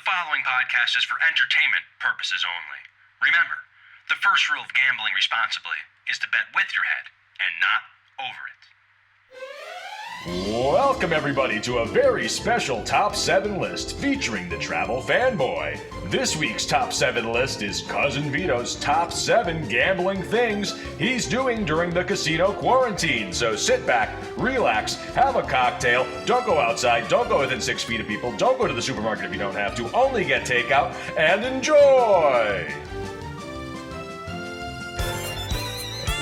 following podcast is for entertainment purposes only. Remember, the first rule of gambling responsibly is to bet with your head and not over it. Welcome everybody to a very special Top 7 list featuring the Travel Fanboy. This week's Top 7 list is Cousin Vito's Top 7 gambling things he's doing during the casino quarantine. So sit back, relax, have a cocktail, don't go outside, don't go within 6 feet of people, don't go to the supermarket if you don't have to, only get takeout, and enjoy!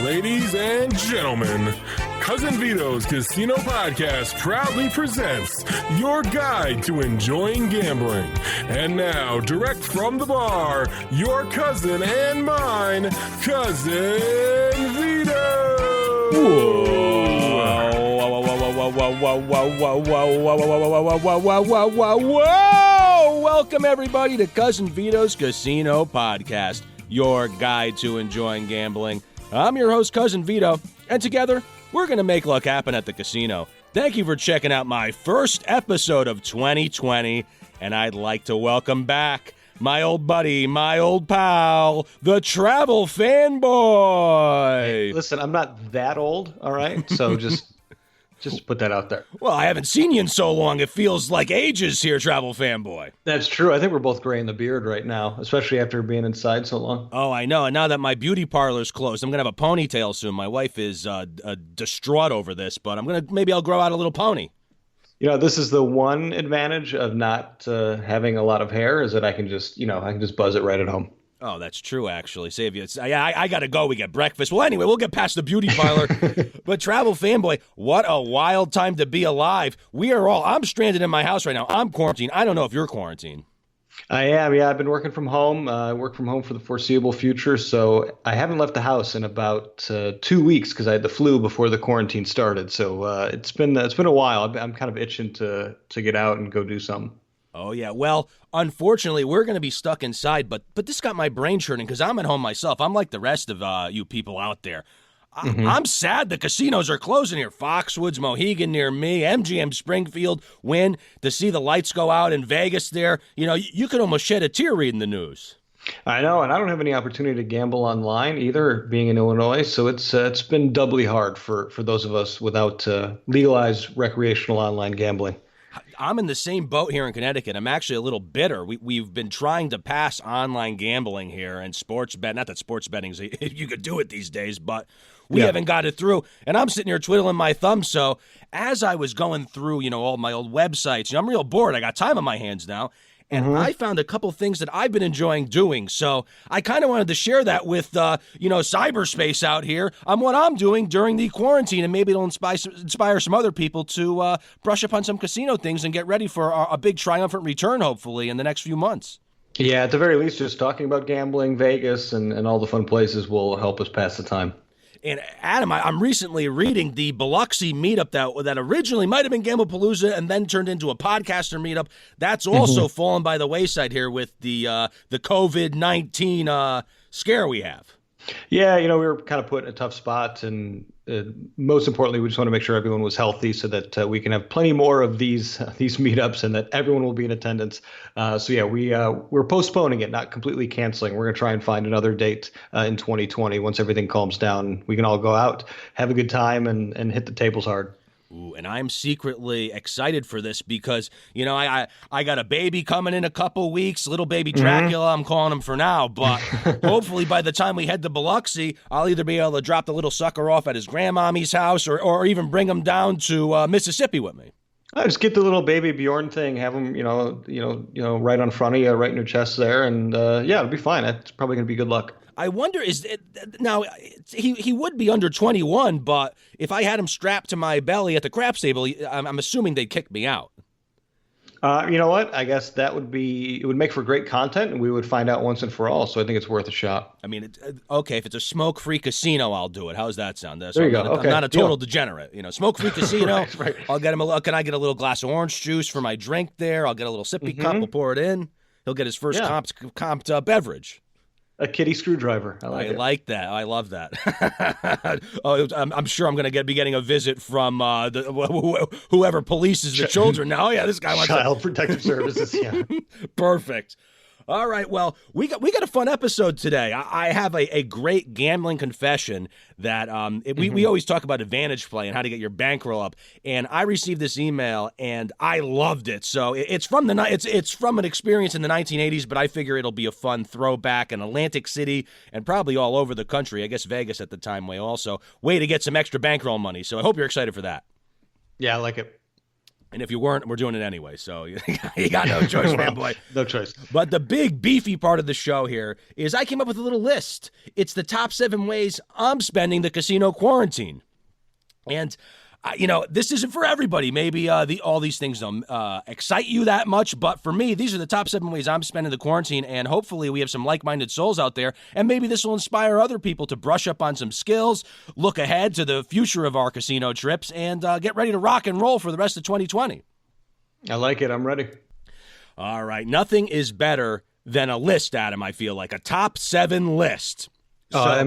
Ladies and gentlemen, Cousin Vito's Casino Podcast proudly presents your guide to enjoying gambling. And now, direct from the bar, your cousin and mine, Cousin Vito! Whoa! Welcome everybody to Cousin Vito's Casino Podcast, your guide to enjoying gambling. I'm your host, Cousin Vito, and together, we're going to make luck happen at the casino. Thank you for checking out my first episode of 2020, and I'd like to welcome back my old buddy, my old pal, the Travel Fanboy. Hey, listen, I'm not that old, all right? So just put that out there. Well, I haven't seen you in so long, it feels like ages here, Travel Fanboy. That's true. I think we're both gray in the beard right now, especially after being inside so long. Oh, I know. And now that my beauty parlor's closed, I'm going to have a ponytail soon. My wife is distraught over this, but maybe I'll grow out a little pony. You know, this is the one advantage of not having a lot of hair is that I can just buzz it right at home. Oh, that's true, actually. Save you. I got to go. We get breakfast. Well, anyway, we'll get past the beauty parlor. But Travel Fanboy, what a wild time to be alive. I'm stranded in my house right now. I'm quarantined. I don't know if you're quarantined. I am, yeah. I've been working from home. I work from home for the foreseeable future, so I haven't left the house in about 2 weeks because I had the flu before the quarantine started. So it's been a while. I'm kind of itching to get out and go do something. Oh, yeah. Well, unfortunately, we're going to be stuck inside, but this got my brain churning because I'm at home myself. I'm like the rest of you people out there. I'm sad the casinos are closing here. Foxwoods, Mohegan near me, MGM Springfield, Wynn, to see the lights go out in Vegas there. You know, you could almost shed a tear reading the news. I know, and I don't have any opportunity to gamble online either, being in Illinois, so it's been doubly hard for those of us without legalized recreational online gambling. I'm in the same boat here in Connecticut. I'm actually a little bitter. We've been trying to pass online gambling here and sports bet. Not that sports betting you could do it these days, but we haven't got it through. And I'm sitting here twiddling my thumbs. So as I was going through, all my old websites, I'm real bored. I got time on my hands now. And I found a couple things that I've been enjoying doing. So I kind of wanted to share that with, cyberspace out here on what I'm doing during the quarantine. And maybe it'll inspire some other people to brush up on some casino things and get ready for a big triumphant return, hopefully, in the next few months. Yeah, at the very least, just talking about gambling, Vegas, and all the fun places will help us pass the time. And Adam, I'm recently reading the Biloxi meetup that originally might have been Gamblepalooza and then turned into a podcaster meetup. That's also fallen by the wayside here with the COVID-19 scare we have. Yeah, we were kind of put in a tough spot, and most importantly, we just want to make sure everyone was healthy so that we can have plenty more of these meetups and that everyone will be in attendance. We're postponing it, not completely canceling. We're going to try and find another date in 2020 once everything calms down. We can all go out, have a good time, and hit the tables hard. Ooh, and I'm secretly excited for this because, I got a baby coming in a couple weeks, little baby Dracula, I'm calling him for now. But hopefully by the time we head to Biloxi, I'll either be able to drop the little sucker off at his grandmommy's house or even bring him down to Mississippi with me. I just get the little baby Bjorn thing, have him, right on front of you, right in your chest there. And it'll be fine. That's probably going to be good luck. I wonder, now, he would be under 21, but if I had him strapped to my belly at the craps table, I'm assuming they'd kick me out. You know what? I guess it would make for great content, and we would find out once and for all. So I think it's worth a shot. I mean, okay, if it's a smoke-free casino, I'll do it. How's that sound? There you go. Okay. I'm not a total degenerate. Smoke-free casino. right. I'll get him. Can I get a little glass of orange juice for my drink there? I'll get a little sippy cup. We'll pour it in. He'll get his first comped beverage. A kitty screwdriver. I like it. Like that. I love that. Oh, I'm sure I'm going to be getting a visit from whoever polices the children now. Yeah, this guy wants Child Protective Services. Yeah. Perfect. All right, well, we got a fun episode today. I have a great gambling confession that we always talk about advantage play and how to get your bankroll up. And I received this email and I loved it. So it's from it's from an experience in the 1980s, but I figure it'll be a fun throwback in Atlantic City and probably all over the country. I guess Vegas at the time way to get some extra bankroll money. So I hope you're excited for that. Yeah, I like it. And if you weren't, we're doing it anyway, so you got no choice, man, boy. No choice. But the big beefy part of the show here is I came up with a little list. It's the top 7 ways I'm spending the casino quarantine. And, this isn't for everybody. Maybe all these things don't excite you that much, but for me, these are the top 7 ways I'm spending the quarantine, and hopefully we have some like-minded souls out there, and maybe this will inspire other people to brush up on some skills, look ahead to the future of our casino trips, and get ready to rock and roll for the rest of 2020. I like it. I'm ready. All right. Nothing is better than a list, Adam, I feel like. A top 7 list. So,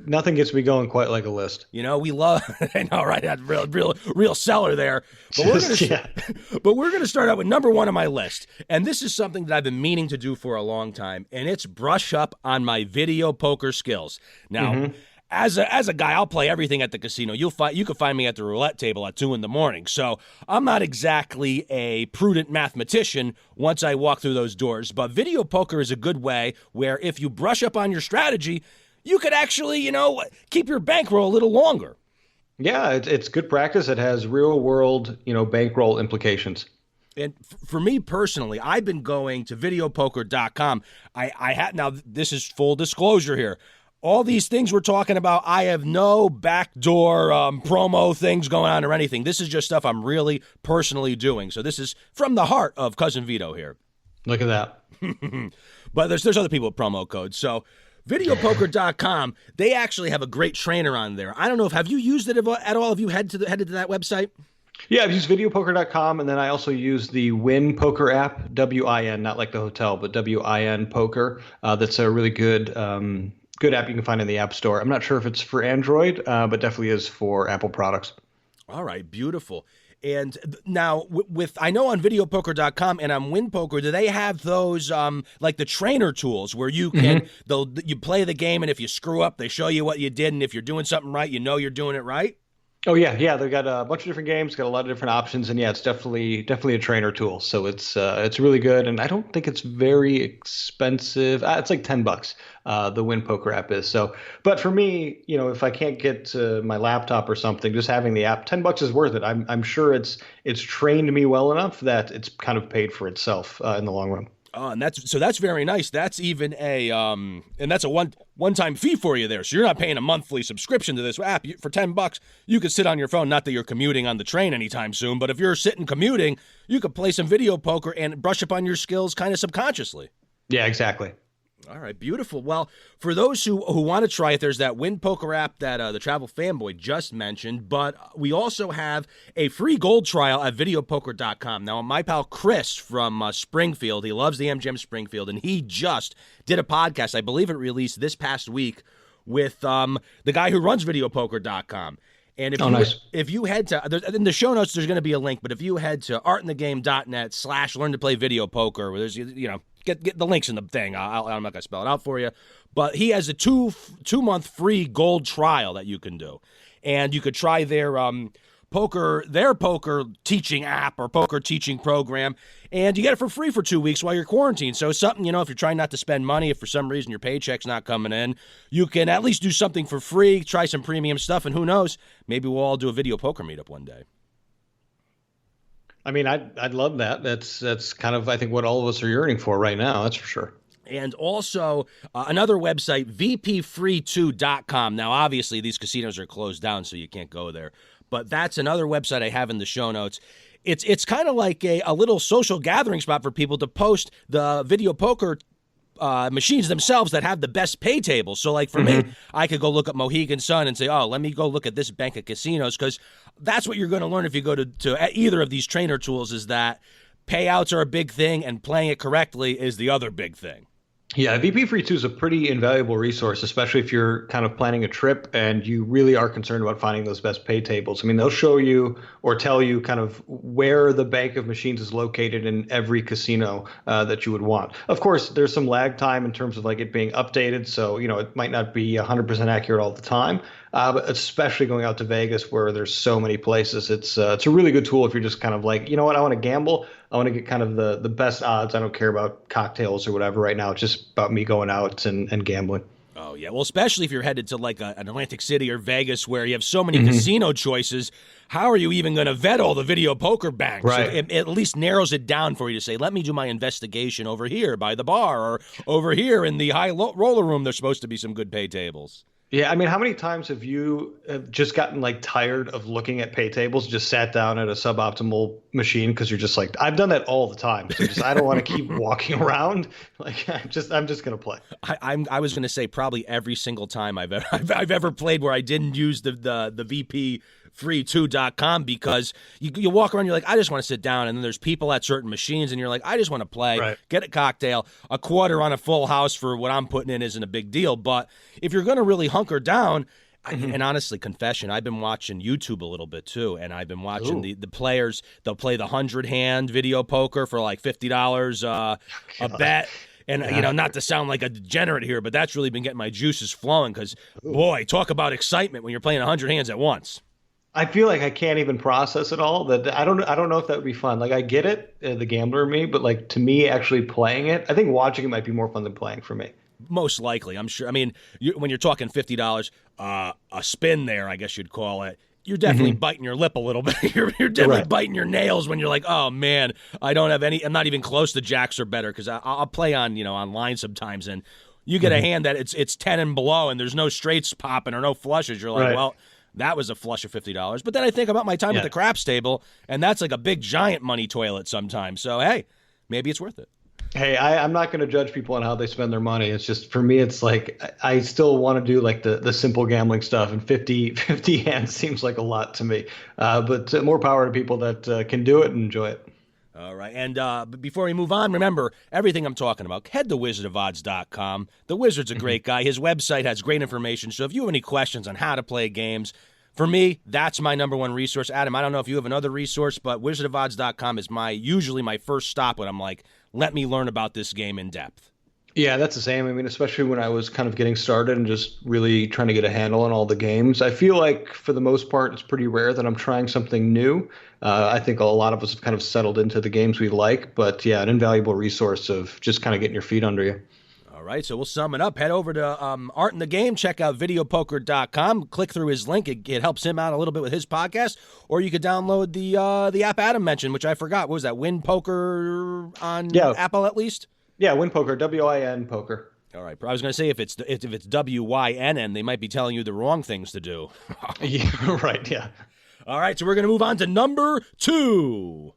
nothing gets me going quite like a list. We love, I know, right? That real seller there. But we're going to start out with number 1 on my list. And this is something that I've been meaning to do for a long time. And it's brush up on my video poker skills. Now, as a guy, I'll play everything at the casino. You can find me at the roulette table at 2 a.m. So I'm not exactly a prudent mathematician once I walk through those doors. But video poker is a good way where if you brush up on your strategy, you could actually, keep your bankroll a little longer. Yeah, it's good practice. It has real world, bankroll implications. And for me personally, I've been going to videopoker.com. Now this is full disclosure here. All these things we're talking about, I have no backdoor promo things going on or anything. This is just stuff I'm really personally doing. So this is from the heart of Cousin Vito here. Look at that. But there's other people with promo codes. So videopoker.com, they actually have a great trainer on there. I don't know have you used it at all? Have you headed to that website? Yeah, I've used videopoker.com, and then I also use the Win Poker app, WIN, not like the hotel, but WIN Poker. That's a really good app you can find in the App Store. I'm not sure if it's for Android, but definitely is for Apple products. All right, beautiful. And now I know on videopoker.com and on WinPoker, do they have those like the trainer tools where you can you play the game, and if you screw up, they show you what you did, and if you're doing something right, you're doing it right? Oh yeah. They've got a bunch of different games, got a lot of different options, and yeah, it's definitely a trainer tool. So it's really good, and I don't think it's very expensive. It's like $10. The Win Poker app is. So, but for me, if I can't get my laptop or something, just having the app, $10 is worth it. I'm sure it's trained me well enough that it's kind of paid for itself in the long run. Oh, and that's very nice. That's even and that's a one-time fee for you there. So you're not paying a monthly subscription to this app. For $10, you could sit on your phone. Not that you're commuting on the train anytime soon, but if you're sitting commuting, you could play some video poker and brush up on your skills kind of subconsciously. Yeah, exactly. All right, beautiful. Well, for those who want to try it, there's that Win Poker app that the Travel Fanboy just mentioned, but we also have a free gold trial at videopoker.com. Now, my pal Chris from Springfield, he loves the MGM Springfield, and he just did a podcast, I believe it released this past week, with the guy who runs videopoker.com. And if you head to, in the show notes, there's going to be a link, but if you head to artinthegame.net/learn to play video poker, where there's, get the links in the thing. I'm not going to spell it out for you. But he has a two-month free gold trial that you can do. And you could try their poker teaching app or poker teaching program. And you get it for free for 2 weeks while you're quarantined. So it's something, if you're trying not to spend money, if for some reason your paycheck's not coming in, you can at least do something for free, try some premium stuff, and who knows, maybe we'll all do a video poker meetup one day. I mean, I'd love that. That's kind of, I think, what all of us are yearning for right now. That's for sure. And also another website, vpfree2.com. Now, obviously, these casinos are closed down, so you can't go there. But that's another website I have in the show notes. It's kind of like a little social gathering spot for people to post the video poker machines themselves that have the best pay tables. So like for me, I could go look at Mohegan Sun and say, oh, let me go look at this bank of casinos, because that's what you're going to learn if you go to either of these trainer tools, is that payouts are a big thing and playing it correctly is the other big thing. Yeah, VP Free 2 is a pretty invaluable resource, especially if you're kind of planning a trip and you really are concerned about finding those best pay tables. I mean, they'll show you or tell you kind of where the bank of machines is located in every casino that you would want. Of course, there's some lag time in terms of like it being updated, so it might not be 100% accurate all the time. But especially going out to Vegas where there's so many places, it's a really good tool if you're just kind of like, you know what, I want to gamble. I want to get kind of the best odds. I don't care about cocktails or whatever right now. It's just about me going out and gambling. Oh, yeah. Well, especially if you're headed to like an Atlantic City or Vegas where you have so many casino choices, how are you even going to vet all the video poker banks? Right. It at least narrows it down for you to say, let me do my investigation over here by the bar or over here in the high roller room. There's supposed to be some good pay tables. Yeah, I mean, how many times have you just gotten like tired of looking at pay tables, just sat down at a suboptimal machine because you're just like, I've done that all the time. So just I don't want to keep walking around. Like I'm just gonna play. I was gonna say probably every single time I've ever played where I didn't use the VP free2.com because you walk around, you're like, I just want to sit down, and then there's people at certain machines, and you're like, I just want to play, Right. get a cocktail. A quarter on a full house for what I'm putting in isn't a big deal, but if you're going to really hunker down, and honestly, confession, I've been watching YouTube a little bit too, and I've been watching the players. They'll play the 100-hand video poker for like $50 a bet. And, not to sound like a degenerate here, but that's really been getting my juices flowing because, boy, talk about excitement when you're playing 100 hands at once. I feel like I can't even process it all. That I don't know if that would be fun. Like I get it, the gambler in me, but like to me, actually playing it, I think watching it might be more fun than playing for me. Most likely, I'm sure. I mean, when you're talking $50, a spin there, I guess you'd call it. You're definitely biting your lip a little bit. You're definitely Right. biting your nails when you're like, oh man, I don't have any. I'm not even close to jacks or better because I'll play on online sometimes, and you get a hand that it's 10 and below, and there's no straights popping or no flushes. You're like, Right. well, that was a flush of $50. But then I think about my time at the craps table, and that's like a big giant money toilet sometimes. So hey, maybe it's worth it. Hey, I'm not going to judge people on how they spend their money. It's just for me, it's like I still want to do like the simple gambling stuff, and 50 hands seems like a lot to me. But more power to people that can do it and enjoy it. All right, and but before we move on, remember, everything I'm talking about, head to wizardofodds.com. The Wizard's a great guy. His website has great information, so if you have any questions on how to play games, for me, that's my number one resource. Adam, I don't know if you have another resource, but wizardofodds.com is usually my first stop when I'm like, let me learn about this game in depth. Yeah, that's the same. I mean, especially when I was kind of getting started and just really trying to get a handle on all the games. I feel like for the most part, it's pretty rare that I'm trying something new. I think a lot of us have kind of settled into the games we like, but yeah, an invaluable resource of just kind of getting your feet under you. All right, so we'll sum it up. Head over to Art in the Game. Check out videopoker.com. Click through his link. It helps him out a little bit with his podcast. Or you could download the app Adam mentioned, which I forgot. What was that? Win Poker on Apple at least? Yeah, Win Poker, WIN Poker. All right. I was going to say if it's WYNN, they might be telling you the wrong things to do. Yeah, right, yeah. All right, so we're going to move on to number 2.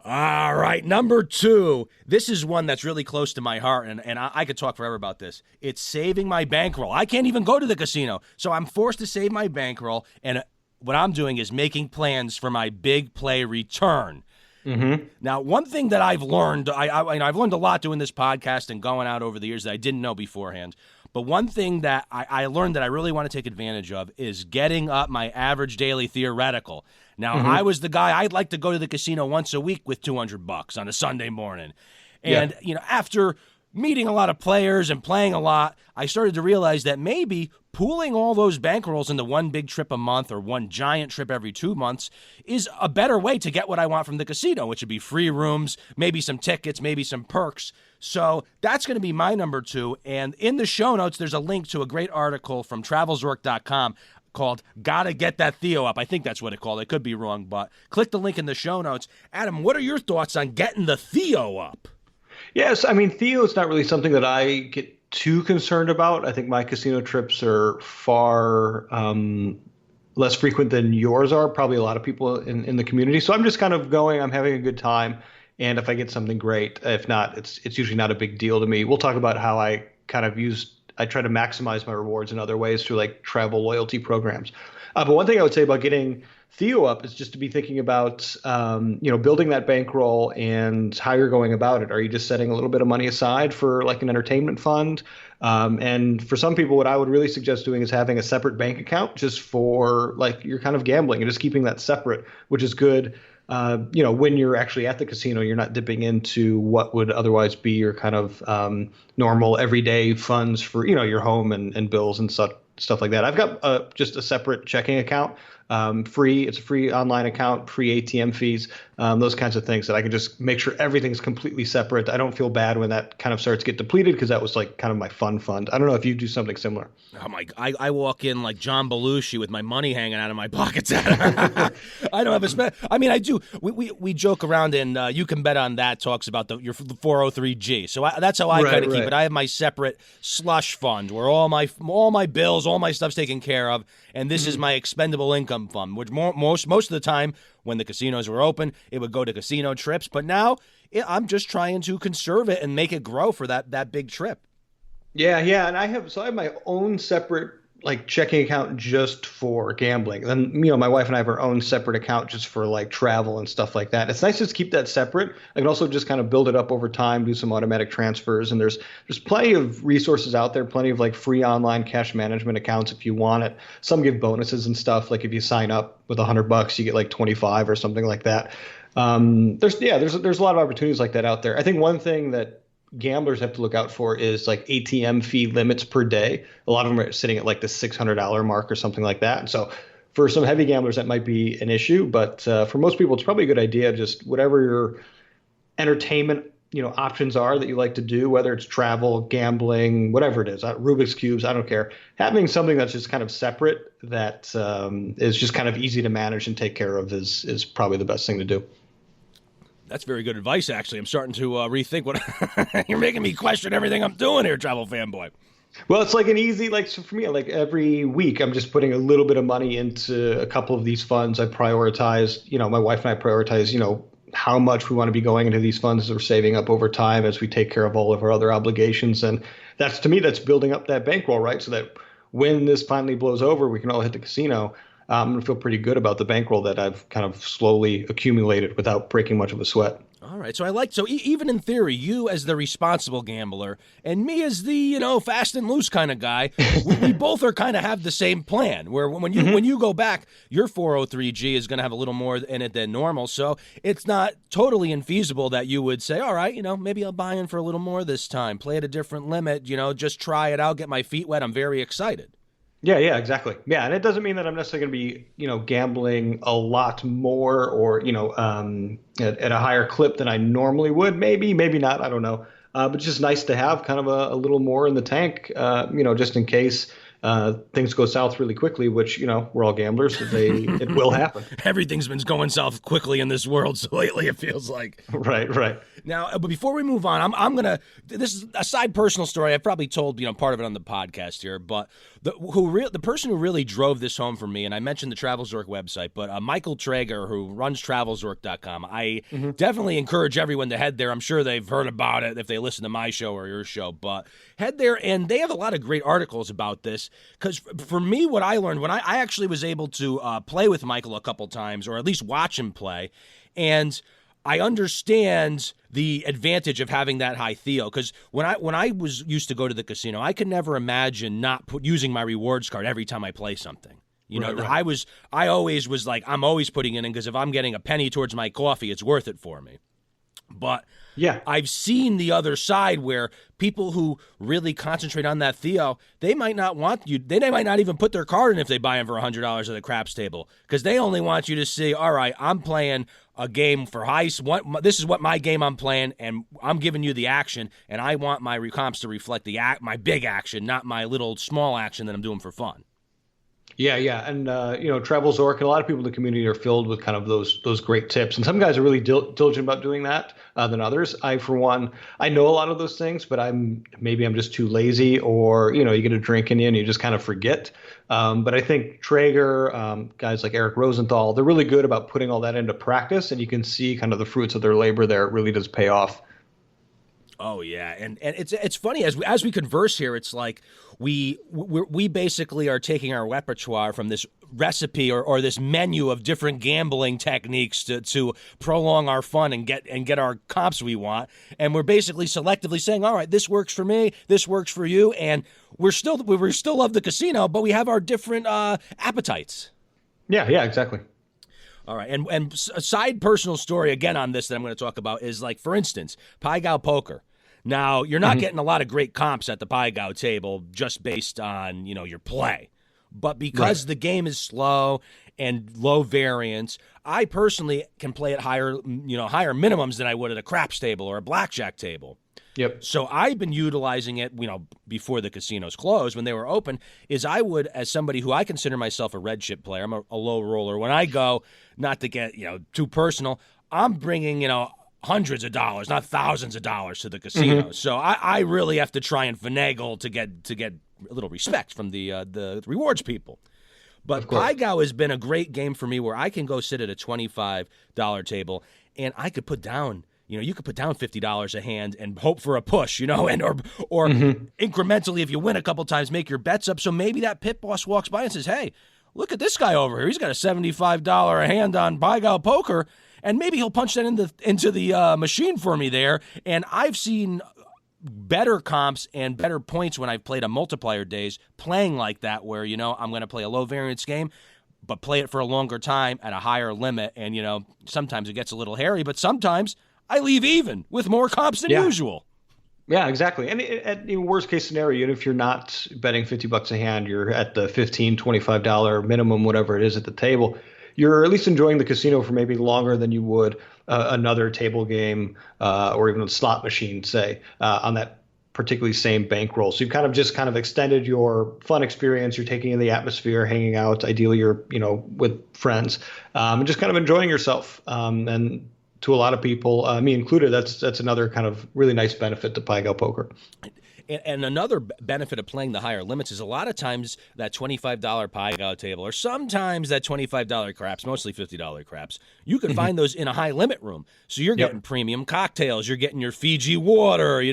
All right, number 2. This is one that's really close to my heart, and I could talk forever about this. It's saving my bankroll. I can't even go to the casino, so I'm forced to save my bankroll, and what I'm doing is making plans for my big play return. Mm-hmm. Now, one thing that I've learned, I've learned a lot doing this podcast and going out over the years that I didn't know beforehand. But one thing that I learned that I really want to take advantage of is getting up my average daily theoretical. Now, I was the guy, I'd like to go to the casino once a week with $200 on a Sunday morning. And, after meeting a lot of players and playing a lot, I started to realize that maybe pooling all those bankrolls into one big trip a month or one giant trip every 2 months is a better way to get what I want from the casino, which would be free rooms, maybe some tickets, maybe some perks. So that's going to be my number 2. And in the show notes, there's a link to a great article from travelzork.com called Gotta Get That Theo Up. I think that's what it called. I could be wrong, but click the link in the show notes. Adam, what are your thoughts on getting the Theo up? Yes, I mean, Theo is not really something that I get too concerned about. I think my casino trips are far less frequent than yours are, probably a lot of people in the community. So I'm just kind of going, I'm having a good time. And if I get something great, if not, it's usually not a big deal to me. We'll talk about how I kind of I try to maximize my rewards in other ways through like travel loyalty programs. But one thing I would say about getting Theo up is just to be thinking about, building that bankroll and how you're going about it. Are you just setting a little bit of money aside for like an entertainment fund? And for some people, what I would really suggest doing is having a separate bank account just for like your kind of gambling and just keeping that separate, which is good. When you're actually at the casino, you're not dipping into what would otherwise be your kind of normal everyday funds for, your home and bills and stuff like that. I've got just a separate checking account, free. It's a free online account, free ATM fees, those kinds of things that I can just make sure everything's completely separate. I don't feel bad when that kind of starts to get depleted because that was like kind of my fun fund. I don't know if you do something similar. Oh my! I walk in like John Belushi with my money hanging out of my pockets. I don't have a I mean, I do. We joke around, and You Can Bet on That talks about your 403G. So that's how I kind of keep it. I have my separate slush fund where all my bills, all my stuff's taken care of, and this is my expendable income fund. Which most of the time when the casinos were open, it would go to casino trips. But now I'm just trying to conserve it and make it grow for that big trip. Yeah, and I have my own separate like checking account just for gambling. Then my wife and I have our own separate account just for like travel and stuff like that. It's nice to just keep that separate. I can also just kind of build it up over time, do some automatic transfers, and there's plenty of resources out there, plenty of like free online cash management accounts if you want it. Some give bonuses and stuff. Like if you sign up with $100, you get like 25 or something like that. There's a lot of opportunities like that out there. I think one thing that gamblers have to look out for is like ATM fee limits per day. A lot of them are sitting at like the $600 mark or something like that. And so for some heavy gamblers, that might be an issue. But for most people, it's probably a good idea. Just whatever your entertainment options are that you like to do, whether it's travel, gambling, whatever it is, Rubik's Cubes, I don't care. Having something that's just kind of separate that is just kind of easy to manage and take care of is probably the best thing to do. That's very good advice, actually. I'm starting to rethink what you're making me question everything I'm doing here, Travel Fanboy. Well, it's like an easy, so for me, like every week, I'm just putting a little bit of money into a couple of these funds. I prioritize, my wife and I prioritize, how much we want to be going into these funds as we're saving up over time as we take care of all of our other obligations. And to me, that's building up that bankroll, right? So that when this finally blows over, we can all hit the casino. I'm going to feel pretty good about the bankroll that I've kind of slowly accumulated without breaking much of a sweat. All right. So even in theory, you as the responsible gambler and me as the, fast and loose kind of guy, we both are kind of have the same plan where when you go back, your 403G is going to have a little more in it than normal. So it's not totally infeasible that you would say, all right, maybe I'll buy in for a little more this time, play at a different limit, just try it out, get my feet wet. I'm very excited. Yeah, exactly. Yeah, and it doesn't mean that I'm necessarily going to be, gambling a lot more or, at a higher clip than I normally would. Maybe not. I don't know. But it's just nice to have kind of a little more in the tank, just in case things go south really quickly, which, we're all gamblers. So it will happen. Everything's been going south quickly in this world. So lately it feels like. Right. Now, but before we move on, I'm going to, this is a side personal story. I've probably told, part of it on the podcast here, but the person who really drove this home for me, and I mentioned the TravelZork website, but Michael Traeger, who runs TravelZork.com, I definitely encourage everyone to head there. I'm sure they've heard about it if they listen to my show or your show, but head there, and they have a lot of great articles about this, because for me, what I learned, when I actually was able to play with Michael a couple times, or at least watch him play, and I understand the advantage of having that high Theo, because when I was used to go to the casino, I could never imagine not using my rewards card every time I play something. Right. I always was like, I'm always putting it in, because if I'm getting a penny towards my coffee, it's worth it for me. But yeah, I've seen the other side where people who really concentrate on that Theo, they might not want you. They might not even put their card in if they buy in for $100 at the craps table, because they only want you to see, all right, I'm playing a game for heist. This is what my game I'm playing, and I'm giving you the action, and I want my comps to reflect my big action, not my little small action that I'm doing for fun. Yeah. And, TravelZork and a lot of people in the community are filled with kind of those great tips. And some guys are really diligent about doing that than others. I, for one, I know a lot of those things, but I'm just too lazy, or, you get a drink in you and you just kind of forget. But I think Traeger, guys like Eric Rosenthal, they're really good about putting all that into practice, and you can see kind of the fruits of their labor there. It really does pay off. Oh yeah, and it's funny as we converse here. It's like we basically are taking our repertoire from this recipe or this menu of different gambling techniques to prolong our fun and get our comps we want, and we're basically selectively saying, all right, this works for me, this works for you, and we still love the casino, but we have our different appetites. Yeah, exactly. All right, and a side personal story again on this that I'm going to talk about is, like, for instance, Pai Gow Poker. Now, you're not getting a lot of great comps at the Pai Gow table just based on, your play. But because the game is slow and low variance, I personally can play at higher minimums than I would at a craps table or a blackjack table. Yep. So I've been utilizing it, before the casinos closed, when they were open, is I would, as somebody who I consider myself a red chip player, I'm a low roller. When I go, not to get, too personal, I'm bringing, hundreds of dollars, not thousands of dollars to the casino. Mm-hmm. So I really have to try and finagle to get a little respect from the rewards people. But Pai Gow has been a great game for me where I can go sit at a $25 table and I could put down, you could put down $50 a hand and hope for a push, and or incrementally, if you win a couple times, make your bets up. So maybe that pit boss walks by and says, hey, look at this guy over here. He's got a $75 a hand on Pai Gow Poker, and maybe he'll punch that into the machine for me there. And I've seen better comps and better points when I've played a multiplier days playing like that, where, I'm going to play a low variance game, but play it for a longer time at a higher limit. And, sometimes it gets a little hairy, but sometimes I leave even with more comps than usual. Yeah, exactly. And at worst case scenario, even if you're not betting $50 a hand, you're at the $15, $25 minimum, whatever it is at the table, you're at least enjoying the casino for maybe longer than you would another table game or even a slot machine, say, on that particularly same bankroll. So you've kind of extended your fun experience. You're taking in the atmosphere, hanging out. Ideally, you're, with friends, and just kind of enjoying yourself. And to a lot of people, me included, that's another kind of really nice benefit to Pai Gow Poker. And another benefit of playing the higher limits is a lot of times that $25 Pai Gow table, or sometimes that $25 craps, mostly $50 craps, you can find those in a high limit room. So you're getting premium cocktails. You're getting your Fiji water.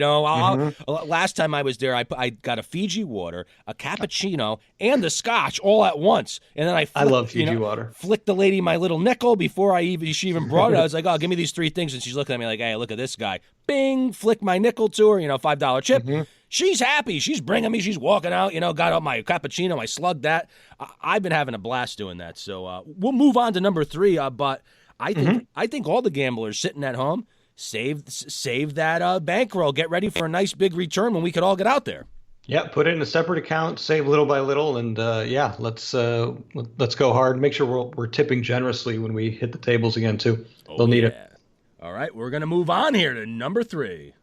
Last time I was there, I got a Fiji water, a cappuccino, and a scotch all at once. And then I love Fiji water. Flicked the lady my little nickel before she even brought it. I was like, oh, give me these three things. And she's looking at me like, hey, look at this guy. Bing, flick my nickel to her, $5 chip. Mm-hmm. She's happy. She's bringing me. She's walking out, got up my cappuccino. I slugged that. I've been having a blast doing that. So we'll move on to number 3. But I think all the gamblers sitting at home save that bankroll. Get ready for a nice big return when we could all get out there. Yeah, put it in a separate account, save little by little, and let's go hard. Make sure we're tipping generously when we hit the tables again too. They'll need it. All right, we're gonna move on here to number 3.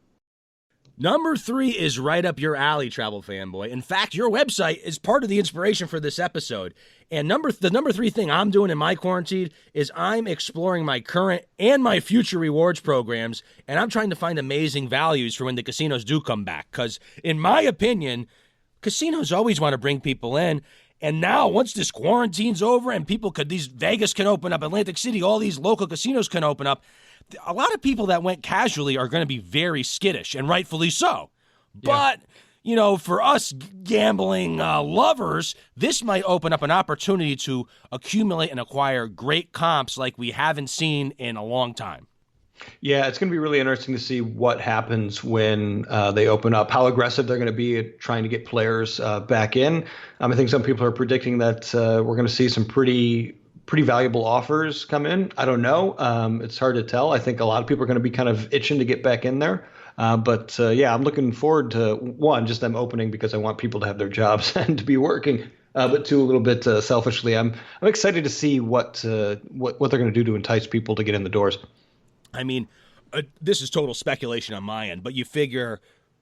Number 3 is right up your alley, Travel Fanboy. In fact, your website is part of the inspiration for this episode. And the number 3 thing I'm doing in my quarantine is I'm exploring my current and my future rewards programs, and I'm trying to find amazing values for when the casinos do come back. Because, in my opinion, casinos always want to bring people in. And now, once this quarantine's over and Vegas can open up, Atlantic City, all these local casinos can open up, a lot of people that went casually are going to be very skittish, and rightfully so. Yeah. But, for us gambling lovers, this might open up an opportunity to accumulate and acquire great comps like we haven't seen in a long time. Yeah, it's going to be really interesting to see what happens when they open up, how aggressive they're going to be at trying to get players back in. I think some people are predicting that we're going to see some pretty valuable offers come in. I don't know. It's hard to tell. I think a lot of people are going to be kind of itching to get back in there. But I'm looking forward to, one, just them opening because I want people to have their jobs and to be working. But two, a little bit selfishly, I'm excited to see what they're going to do to entice people to get in the doors. I mean, this is total speculation on my end, but you figure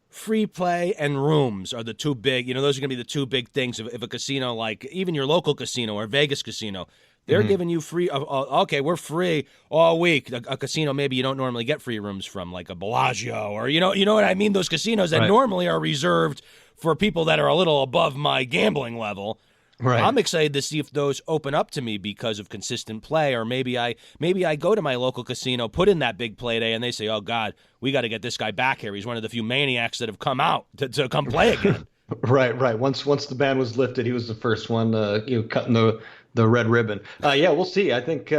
free play and rooms are the two big, those are going to be the two big things. If a casino, like even your local casino or Vegas casino, they're giving you free, okay, we're free all week. A casino maybe you don't normally get free rooms from, like a Bellagio, or you know what I mean? Those casinos that normally are reserved for people that are a little above my gambling level. Right. I'm excited to see if those open up to me because of consistent play, or maybe I go to my local casino, put in that big play day, and they say, "Oh God, we got to get this guy back here. He's one of the few maniacs that have come out to come play again." Right. Once the ban was lifted, he was the first one, cutting the red ribbon. Yeah, we'll see. I think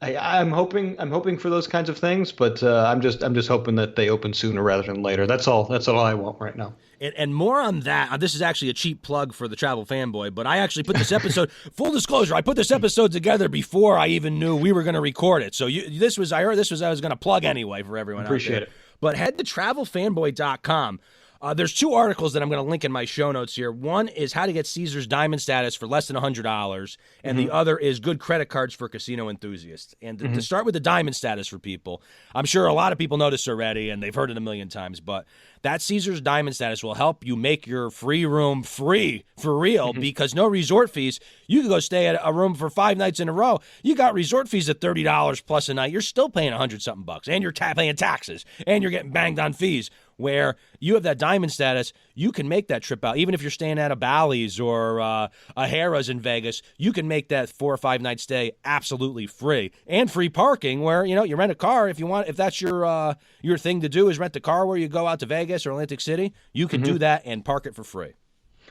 I'm hoping for those kinds of things, but I'm just hoping that they open sooner rather than later. That's all I want right now. And more on that. This is actually a cheap plug for the Travel Fanboy, but I actually put this episode. Full disclosure, I put this episode together before I even knew we were going to record it. So I was going to plug anyway for everyone. Appreciate it. But head to travelfanboy.com. There's two articles that I'm going to link in my show notes here. One is how to get Caesars Diamond status for less than $100, and the other is good credit cards for casino enthusiasts. And to start with the Diamond status for people, I'm sure a lot of people know this already, and they've heard it a million times, but that Caesars Diamond status will help you make your free room free for real because no resort fees. You can go stay at a room for 5 nights in a row. You got resort fees at $30 plus a night. You're still paying $100-something bucks, and you're paying taxes, and you're getting banged on fees. Where you have that Diamond status, you can make that trip out. Even if you're staying at a Bally's or a Harrah's in Vegas, you can make that 4 or 5 night stay absolutely free. And free parking where, you rent a car if you want. If that's your thing to do is rent a car where you go out to Vegas or Atlantic City, you can do that and park it for free.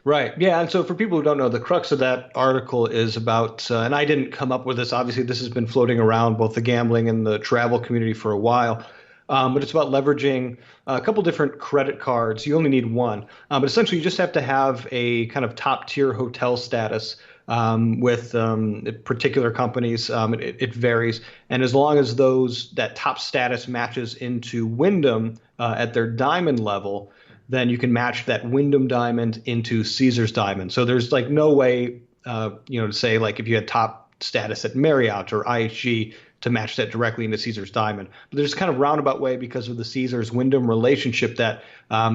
Right. Yeah. And so for people who don't know, the crux of that article is about, and I didn't come up with this, obviously this has been floating around both the gambling and the travel community for a while. But it's about leveraging a couple different credit cards. You only need one. But essentially, you just have to have a kind of top-tier hotel status with particular companies. It varies. And as long as that top status matches into Wyndham at their Diamond level, then you can match that Wyndham Diamond into Caesars Diamond. So there's like no way, to say like if you had top status at Marriott or IHG, to match that directly into Caesars Diamond. But there's kind of roundabout way because of the Caesars Wyndham relationship that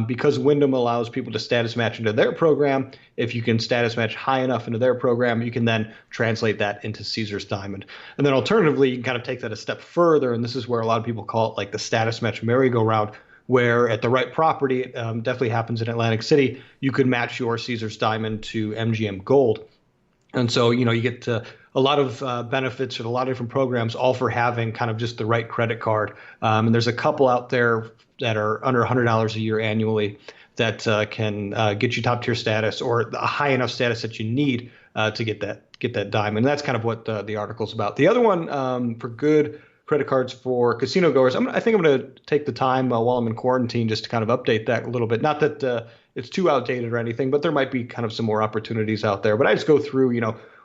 because Wyndham allows people to status match into their program, if you can status match high enough into their program, you can then translate that into Caesars Diamond. And then alternatively, you can kind of take that a step further, and this is where a lot of people call it like the status match merry-go-round, where at the right property, it definitely happens in Atlantic City, you could match your Caesars Diamond to MGM Gold. And so, you get a lot of benefits and a lot of different programs, all for having kind of just the right credit card. And there's a couple out there that are under $100 a year annually that can get you top tier status or a high enough status that you need to get that diamond. And that's kind of what the article's about. The other one for good credit cards for casino goers, I think I'm going to take the time while I'm in quarantine just to kind of update that a little bit. Not that it's too outdated or anything, but there might be kind of some more opportunities out there. But I just go through,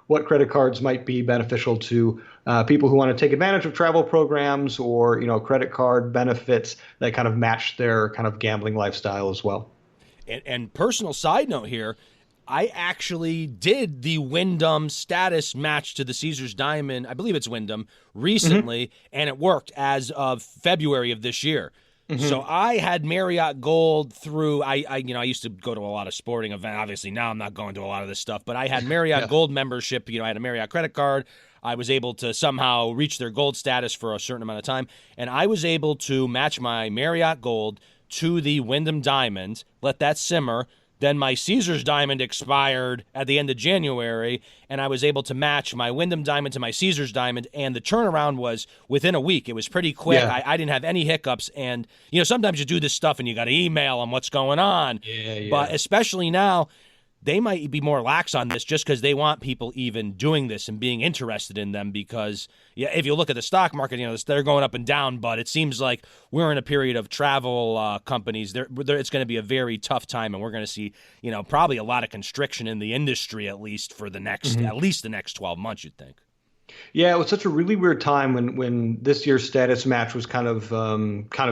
what credit cards might be beneficial to people who want to take advantage of travel programs or, credit card benefits that kind of match their kind of gambling lifestyle as well. And personal side note here, I actually did the Wyndham status match to the Caesars Diamond. I believe it's Wyndham recently, and it worked as of February of this year. So I had Marriott Gold through, I used to go to a lot of sporting events. Obviously now I'm not going to a lot of this stuff, but I had Marriott Gold membership. I had a Marriott credit card. I was able to somehow reach their gold status for a certain amount of time. And I was able to match my Marriott Gold to the Wyndham Diamond, let that simmer. Then my Caesars Diamond expired at the end of January, and I was able to match my Wyndham Diamond to my Caesars Diamond, and the turnaround was within a week. It was pretty quick. Yeah. I didn't have any hiccups, and sometimes you do this stuff and you got to email them what's going on. Yeah. But especially now, they might be more lax on this just because they want people even doing this and being interested in them because, if you look at the stock market, they're going up and down, but it seems like we're in a period of travel companies. It's going to be a very tough time, and we're going to see, probably a lot of constriction in the industry at least for the next, at least the next 12 months, you'd think. Yeah, it was such a really weird time when this year's status match was kind of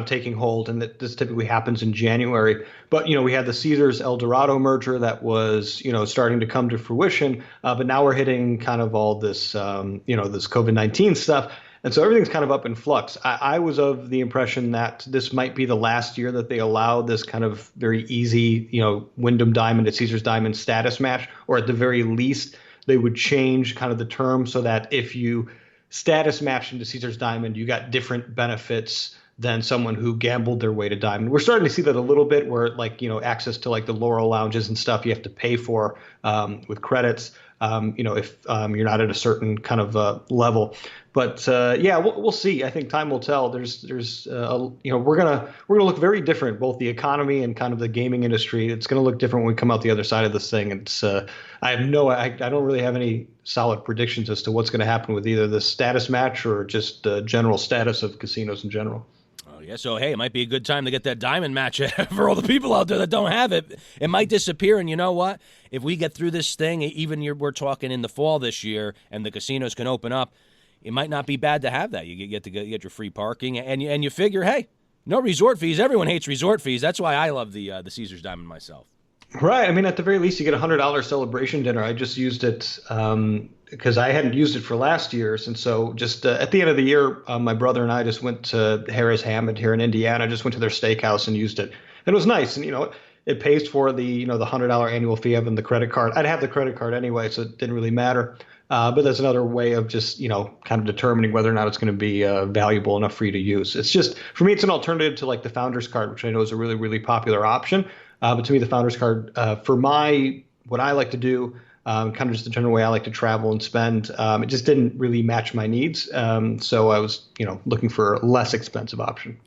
taking hold, and that this typically happens in January. But we had the Caesars El Dorado merger that was starting to come to fruition, but now we're hitting kind of all this this COVID-19 stuff, and so everything's kind of up in flux. I was of the impression that this might be the last year that they allow this kind of very easy Wyndham Diamond to Caesars Diamond status match, or at the very least they would change kind of the term so that if you status matched into Caesars Diamond, you got different benefits than someone who gambled their way to Diamond. We're starting to see that a little bit where access to like the Laurel lounges and stuff you have to pay for with credits. if you're not at a certain kind of level. But yeah, we'll see. I think time will tell. We're gonna look very different, both the economy and kind of the gaming industry. It's gonna look different when we come out the other side of this thing. I don't really have any solid predictions as to what's going to happen with either the status match or just the general status of casinos in general. Oh, yeah. So, hey, it might be a good time to get that diamond match for all the people out there that don't have it. It might disappear, and you know what? If we get through this thing, we're talking in the fall this year, and the casinos can open up, it might not be bad to have that. You get your free parking, and you figure, hey, no resort fees. Everyone hates resort fees. That's why I love the Caesars Diamond myself. Right. I mean, at the very least, you get a $100 celebration dinner. I just used it because I hadn't used it for last year's. And so just at the end of the year, my brother and I just went to Harris Hammond here in Indiana, just went to their steakhouse and used it. And it was nice. And, it pays for the $100 annual fee of the credit card. I'd have the credit card anyway, so it didn't really matter. But that's another way of just, kind of determining whether or not it's going to be valuable enough for you to use. It's just, for me, it's an alternative to like the Founders Card, which I know is a really, really popular option. But to me, the Founders Card, for what I like to do, kind of just the general way I like to travel and spend, it just didn't really match my needs. So I was, looking for a less expensive option.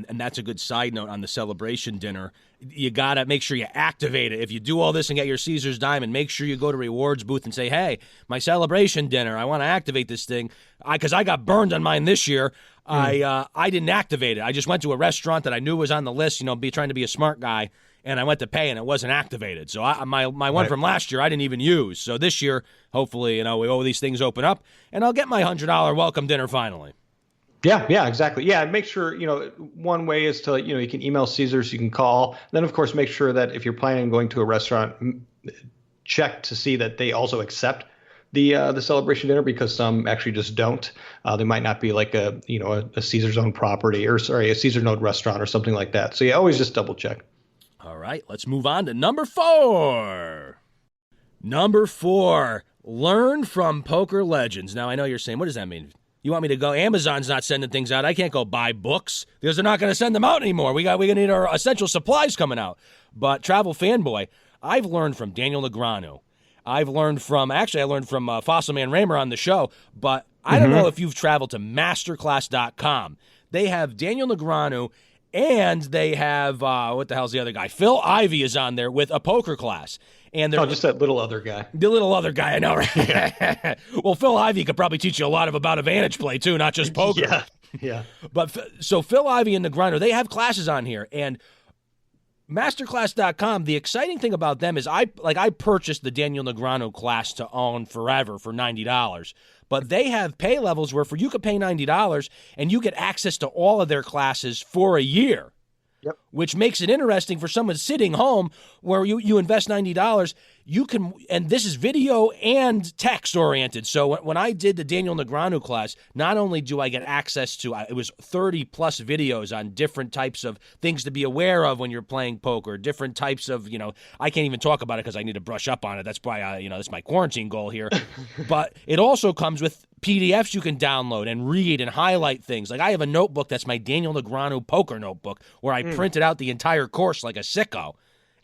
And that's a good side note on the celebration dinner. You got to make sure you activate it. If you do all this and get your Caesars Diamond, make sure you go to rewards booth and say, hey, my celebration dinner, I want to activate this thing. Because I got burned on mine this year. I didn't activate it. I just went to a restaurant that I knew was on the list, trying to be a smart guy. And I went to pay, and it wasn't activated. So my one from last year, I didn't even use. So this year, hopefully, all these things open up, and I'll get my $100 welcome dinner finally. Yeah, exactly. Yeah, make sure, one way is to, you can email Caesars, you can call. Then, of course, make sure that if you're planning on going to a restaurant, check to see that they also accept the celebration dinner, because some actually just don't. They might not be like a Caesars owned property, or a Caesars owned restaurant or something like that. So yeah, always just double check. All right, let's move on to number 4. Number 4, learn from poker legends. Now, I know you're saying, what does that mean? You want me to go? Amazon's not sending things out. I can't go buy books because they're not going to send them out anymore. We're going to need our essential supplies coming out. But Travel Fanboy, I've learned from Daniel Negreanu. I learned from Fossilman Raymer on the show, but I don't know if you've traveled to masterclass.com. They have Daniel Negreanu, and they have, what the hell's the other guy? Phil Ivey is on there with a poker class. And just that little other guy. The little other guy, I know, right? Well, Phil Ivey could probably teach you a lot about advantage play, too, not just poker. Yeah. But so Phil Ivey and Negreanu, they have classes on here. And Masterclass.com, the exciting thing about them is I purchased the Daniel Negreanu class to own forever for $90. But they have pay levels where you could pay $90 and you get access to all of their classes for a year. Yep. Which makes it interesting for someone sitting home where you invest $90. You can, and this is video and text oriented. So when I did the Daniel Negreanu class, not only do I get access to, it was 30 plus videos on different types of things to be aware of when you're playing poker, different types of, I can't even talk about it because I need to brush up on it. That's why, that's my quarantine goal here. But it also comes with PDFs you can download and read and highlight things. Like I have a notebook that's my Daniel Negreanu poker notebook where I printed out the entire course like a sicko.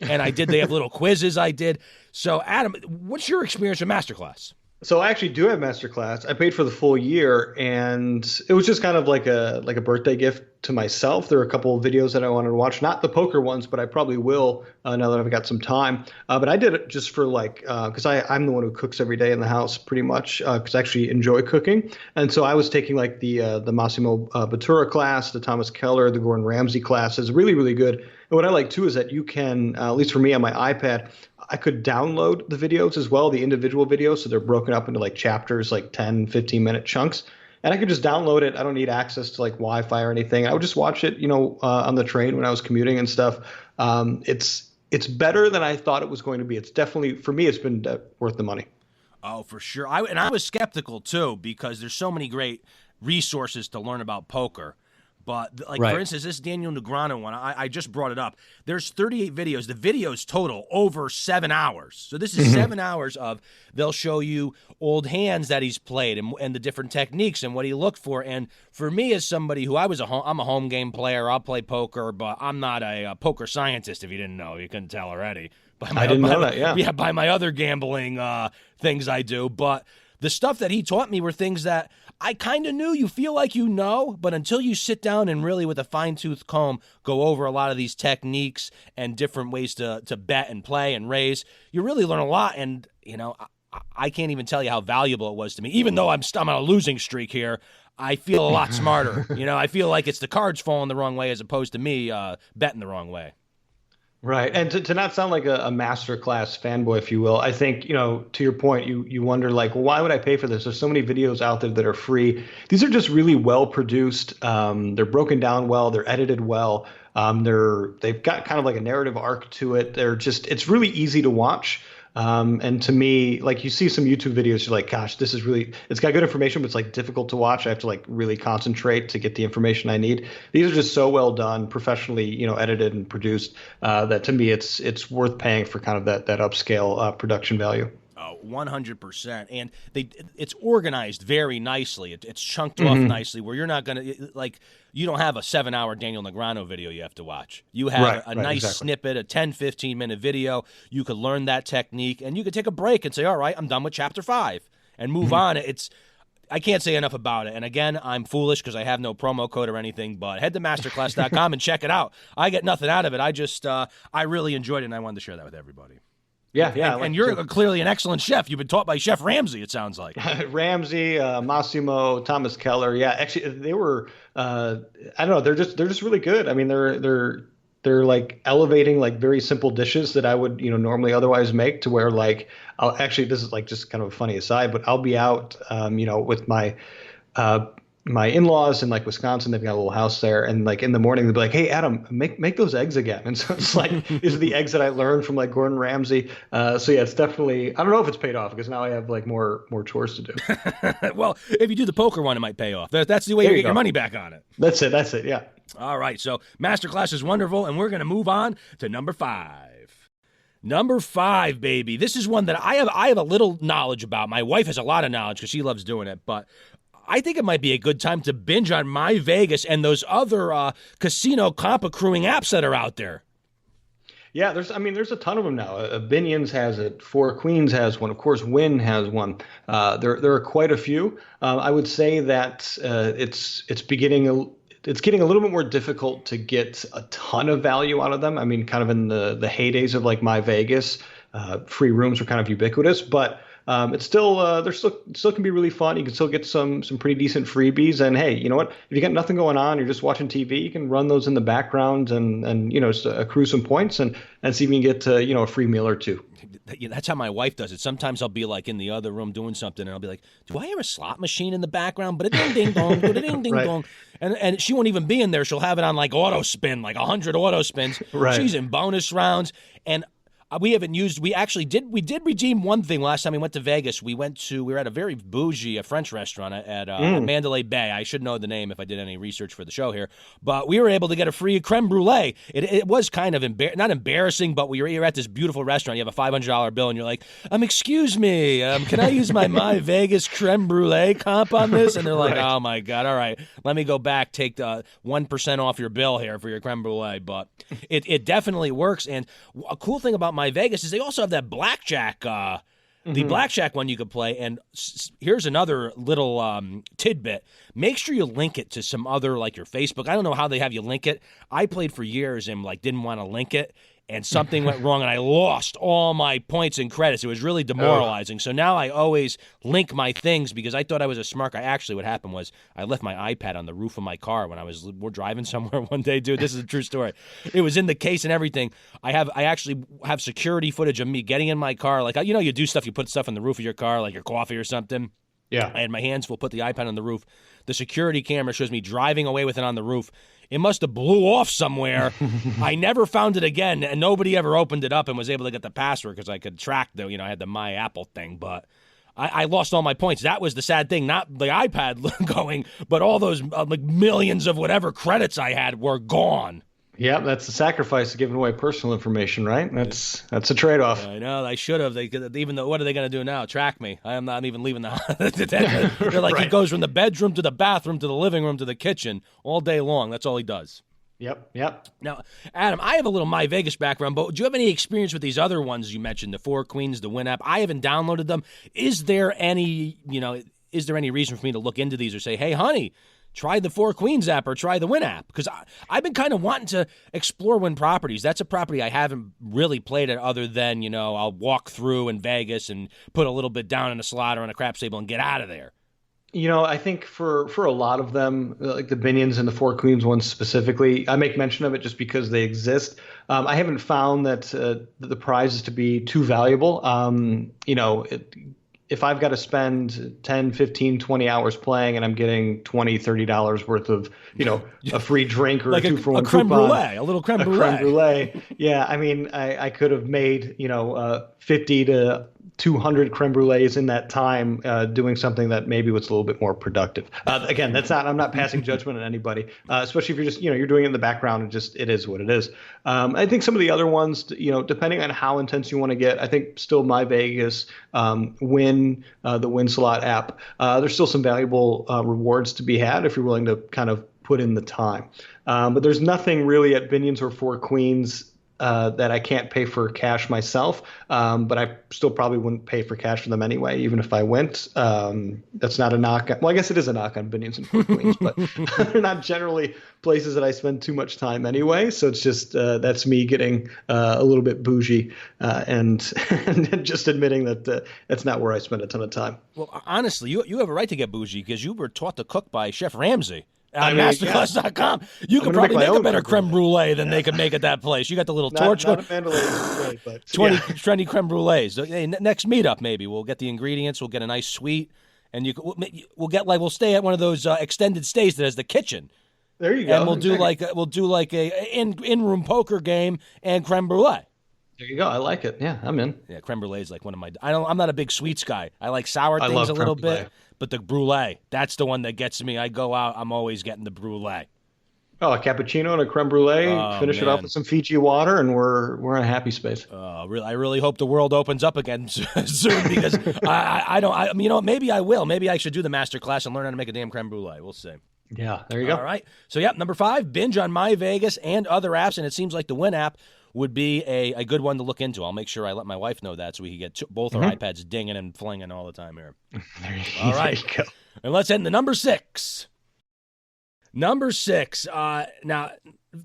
And they have little quizzes I did. So, Adam, what's your experience with Masterclass? So I actually do have Masterclass. I paid for the full year, and it was just kind of like a birthday gift to myself. There were a couple of videos that I wanted to watch, not the poker ones, but I probably will now that I've got some time. But I did it just for because I'm the one who cooks every day in the house pretty much because I actually enjoy cooking. And so I was taking the Massimo Bottura class, the Thomas Keller, the Gordon Ramsay classes, really, really good. And what I like too is that you can, at least for me on my iPad, I could download the videos as well, the individual videos. So they're broken up into chapters, 10, 15-minute chunks. And I could just download it. I don't need access to Wi-Fi or anything. I would just watch it, on the train when I was commuting and stuff. It's better than I thought it was going to be. It's definitely, for me, it's been worth the money. Oh, for sure. I was skeptical too because there's so many great resources to learn about poker. But like Right. for instance, this Daniel Negreanu one, I just brought it up. There's 38 videos. The videos total over 7 hours. So this is 7 hours of they'll show you old hands that he's played and the different techniques and what he looked for. And for me, as somebody who I'm a home game player. I'll play poker, but I'm not a poker scientist. If you didn't know, you couldn't tell already. I didn't know that. Yeah. Yeah, by my other gambling things I do, but the stuff that he taught me were things that I kind of knew. You feel like you know, but until you sit down and really with a fine-tooth comb go over a lot of these techniques and different ways to bet and play and raise, you really learn a lot. And, I can't even tell you how valuable it was to me. Even though I'm on a losing streak here, I feel a lot smarter. I feel like it's the cards falling the wrong way as opposed to me betting the wrong way. Right. And to not sound like a masterclass fanboy, if you will, I think, to your point, you wonder like, well, why would I pay for this? There's so many videos out there that are free. These are just really well produced. They're broken down well. They're edited well. They've got kind of like a narrative arc to it. It's really easy to watch. And to me, like you see some YouTube videos, you're like, gosh, it's got good information, but it's like difficult to watch. I have to like really concentrate to get the information I need. These are just so well done, professionally, edited and produced, that to me, it's worth paying for kind of that upscale production value. 100%. And it's organized very nicely. It's chunked off nicely where you're not going to, like, you don't have a 7-hour Daniel Negreanu video you have to watch. You have a nice snippet, a 10, 15-minute video. You could learn that technique, and you could take a break and say, all right, I'm done with Chapter 5, and move on. I can't say enough about it. And again, I'm foolish because I have no promo code or anything, but head to masterclass.com and check it out. I get nothing out of it. I really enjoyed it, and I wanted to share that with everybody. Yeah. And you're clearly an excellent chef. You've been taught by Chef Ramsay, it sounds like. Ramsay, Massimo, Thomas Keller. Yeah, actually, they were. I don't know. They're just really good. I mean, they're like elevating like very simple dishes that I would normally otherwise make to where like this is like just kind of a funny aside, but I'll be out with my in-laws in like Wisconsin. They've got a little house there, and like in the morning they'll be like, hey Adam, make those eggs again. And so it's like these are the eggs that I learned from like Gordon Ramsay. So yeah, it's definitely, I don't know if it's paid off because now I have like more chores to do. Well, if you do the poker one, it might pay off. That's the way you get your money back on it. That's it. Yeah. All right, so Masterclass is wonderful, and we're going to move on to number 5. Number 5, baby. This is one that I have a little knowledge about. My wife has a lot of knowledge because she loves doing it, but I think it might be a good time to binge on My Vegas and those other casino comp accruing apps that are out there. Yeah, there's a ton of them now. Binions has it. Four Queens has one. Of course, Wynn has one. There are quite a few. I would say that it's getting a little bit more difficult to get a ton of value out of them. I mean, kind of in the heydays of like My Vegas, free rooms were kind of ubiquitous, but it's still they're still can be really fun. You can still get some pretty decent freebies. And hey, you know what? If you got nothing going on, you're just watching TV, you can run those in the background and just accrue some points and see if you can get a free meal or two. That's how my wife does it. Sometimes I'll be like in the other room doing something, and I'll be like, "Do I hear a slot machine in the background?" But ding ding dong, ding ding dong, and she won't even be in there. She'll have it on like auto spin, like 100 auto spins. Right. She's in bonus rounds, and we haven't used. We did redeem one thing last time we went to Vegas. We were at a very bougie French restaurant at Mandalay Bay. I should know the name if I did any research for the show here. But we were able to get a free creme brulee. It was kind of not embarrassing, but you're at this beautiful restaurant. You have a $500 bill, and you're like, excuse me, can I use my Vegas creme brulee comp on this? And they're like, right. Oh my God, all right, let me go back, take 1% off your bill here for your creme brulee. But it definitely works. And a cool thing about My Vegas is they also have that blackjack, the blackjack one you could play. And here's another little tidbit. Make sure you link it to some other, like your Facebook. I don't know how they have you link it. I played for years and like didn't want to link it, and something went wrong and I lost all my points and credits. It was really demoralizing. So now I always link my things because I thought I was a smart guy. Actually, what happened was I left my iPad on the roof of my car when we're driving somewhere one day, dude. This is a true story. It was in the case and everything. I actually have security footage of me getting in my car. Like, you do stuff, you put stuff on the roof of your car, like your coffee or something. Yeah. And my hands will put the iPad on the roof. The security camera shows me driving away with it on the roof. It must have blew off somewhere. I never found it again, and nobody ever opened it up and was able to get the password because I could track I had the My Apple thing. But I lost all my points. That was the sad thing, not the iPad going, but all those like millions of whatever credits I had were gone. Yeah, that's the sacrifice of giving away personal information, right? That's a trade-off. I know. I should have. They could, even though, what are they going to do now? Track me. I am not even leaving the house. They're like, Right. He goes from the bedroom to the bathroom to the living room to the kitchen all day long. That's all he does. Yep. Now, Adam, I have a little My Vegas background, but do you have any experience with these other ones you mentioned, the Four Queens, the Win app? I haven't downloaded them. Is there any reason for me to look into these or say, hey, honey, try the Four Queens app or try the Win app? Because I've been kind of wanting to explore Win properties. That's a property I haven't really played it other than, I'll walk through in Vegas and put a little bit down in a slot or on a craps table and get out of there. I think for a lot of them, like the Binions and the Four Queens ones specifically, I make mention of it just because they exist. I haven't found that the prizes to be too valuable. If I've got to spend 10, 15, 20 hours playing and I'm getting $20, $30 worth of, a free drink or like a 2-for-1 creme coupon. brulee, a little creme brulee. Creme brulee. Yeah, I mean, I could have made, 50 to 200 creme brulees in that time doing something that maybe was a little bit more productive. Again, I'm not passing judgment on anybody, especially if you're just, you're doing it in the background and just, it is what it is. I think some of the other ones, depending on how intense you want to get, I think still My Vegas, Win, the Win Slot app, there's still some valuable rewards to be had if you're willing to kind of put in the time. But there's nothing really at Binions or Four Queens that I can't pay for cash myself, but I still probably wouldn't pay for cash for them anyway, even if I went. That's not a knock. Well, I guess it is a knock on Binions and Four Queens, but they're not generally places that I spend too much time anyway. So it's just that's me getting a little bit bougie and just admitting that that's not where I spend a ton of time. Well, honestly, you have a right to get bougie because you were taught to cook by Chef Ramsay. Masterclass.com. You could probably make a better creme brulee than they could make at that place. You got the little torch. Not a Mandalay, but 20 trendy creme brulees. Hey, next meetup, maybe we'll get the ingredients. We'll get a nice suite, and we'll stay at one of those extended stays that has the kitchen. There you go. And we'll do like a in-room poker game and creme brulee. There you go. I like it. Yeah, I'm in. Yeah, creme brulee is like one of my. I'm not a big sweets guy. I like sour things a little bit. But the brulee, that's the one that gets me. I go out, I'm always getting the brulee. Oh, a cappuccino and a creme brulee. Finish it off with some Fiji water, and we're in a happy space. I really hope the world opens up again soon because maybe I will. Maybe I should do the master class and learn how to make a damn creme brulee. We'll see. Yeah, there you go. All right. So, number 5, binge on My Vegas and other apps, and it seems like the Win app would be a good one to look into. I'll make sure I let my wife know that so we can get both our iPads dinging and flinging all the time here. All right. There you go. And let's end the number 6. Number 6. Now,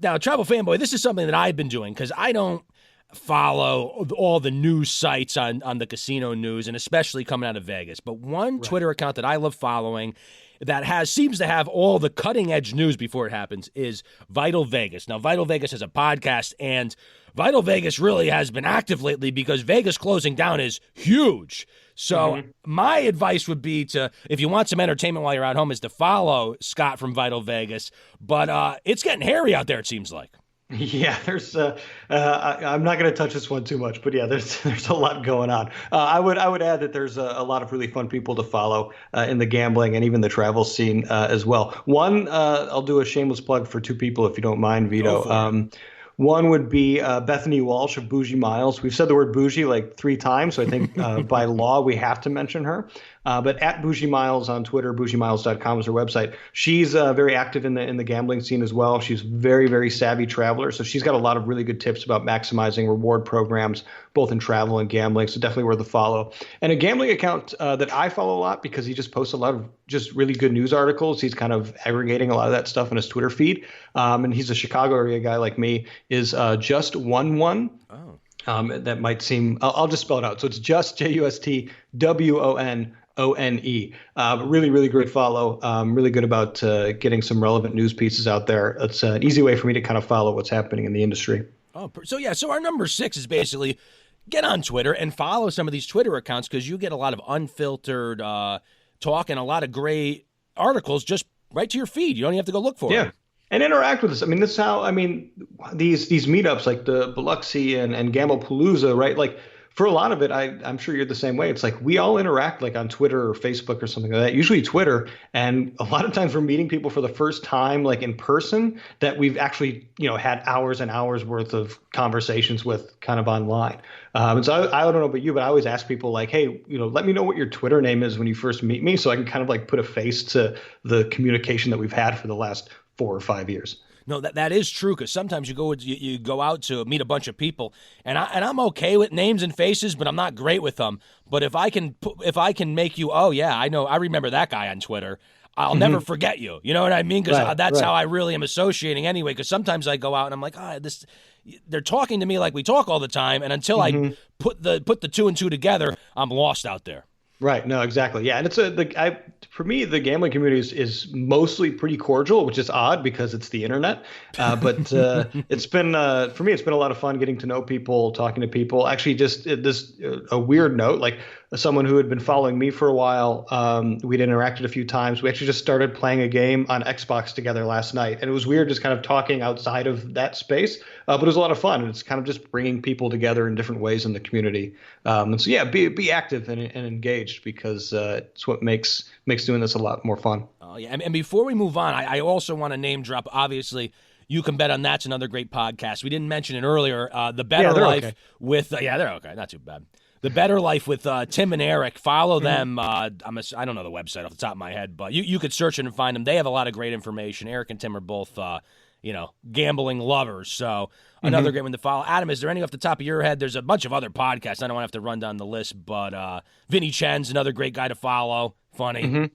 Travel Fanboy, this is something that I've been doing because I don't follow all the news sites on the casino news, and especially coming out of Vegas. But one Twitter account that I love following that seems to have all the cutting edge news before it happens is Vital Vegas. Now, Vital Vegas has a podcast, and Vital Vegas really has been active lately because Vegas closing down is huge. So my advice would be if you want some entertainment while you're at home, is to follow Scott from Vital Vegas. But it's getting hairy out there, it seems like. Yeah, there's. I'm not going to touch this one too much, but yeah, there's a lot going on. I would add that there's a lot of really fun people to follow in the gambling and even the travel scene as well. One, I'll do a shameless plug for 2 people if you don't mind, Vito. One would be Bethany Walsh of Bougie Miles. We've said the word bougie like 3 times, so I think by law we have to mention her. But at Bougie Miles on Twitter, bougiemiles.com is her website. She's very active in the gambling scene as well. She's very, very savvy traveler. So she's got a lot of really good tips about maximizing reward programs, both in travel and gambling. So definitely worth a follow. And a gambling account that I follow a lot because he just posts a lot of just really good news articles. He's kind of aggregating a lot of that stuff in his Twitter feed. And he's a Chicago area guy like me, is Just 11. Oh. That might seem, I'll just spell it out. So it's just JUSTWONONE. Really, really great follow. Really good about getting some relevant news pieces out there. It's an easy way for me to kind of follow what's happening in the industry. So our number 6 is basically get on Twitter and follow some of these Twitter accounts because you get a lot of unfiltered talk and a lot of great articles just right to your feed. You don't even have to go look for it. And interact with us. This is how, these meetups like the Biloxi and Gamblepalooza, right? Like, for a lot of it, I'm sure you're the same way. It's like we all interact like on Twitter or Facebook or something like that, usually Twitter. And a lot of times we're meeting people for the first time, like in person, that we've actually, had hours and hours worth of conversations with kind of online. And so I don't know about you, but I always ask people like, hey, let me know what your Twitter name is when you first meet me, so I can kind of like put a face to the communication that we've had for the last 4 or 5 years. No, that is true, because sometimes you go out to meet a bunch of people, and I'm okay with names and faces, but I'm not great with them. But if I can make you, oh yeah, I remember that guy on Twitter, I'll never forget you. You know what I mean? Because that's how I really am associating anyway. Because sometimes I go out and I'm like, they're talking to me like we talk all the time, and until I put the two and two together, I'm lost out there. Right. No, exactly. Yeah. And for me, the gambling community is mostly pretty cordial, which is odd because it's the internet. But it's been, for me, it's been a lot of fun getting to know people, talking to people. Actually, just a weird note, like someone who had been following me for a while, we'd interacted a few times. We actually just started playing a game on Xbox together last night. And it was weird just kind of talking outside of that space. But it was a lot of fun. And it's kind of just bringing people together in different ways in the community. And so, yeah, be active and engaged, because it's what makes doing this a lot more fun. Oh, yeah. And before we move on, I also want to name drop, obviously, You Can Bet on That's another great podcast. We didn't mention it earlier. The Better Life okay. with they're okay. Not too bad. The Better Life with Tim and Eric. Follow them. I don't know the website off the top of my head, but you could search it and find them. They have a lot of great information. Eric and Tim are both gambling lovers. So another great one to follow. Adam, is there any off the top of your head? There's a bunch of other podcasts. I don't want to have to run down the list, but Vinny Chen's another great guy to follow. Funny.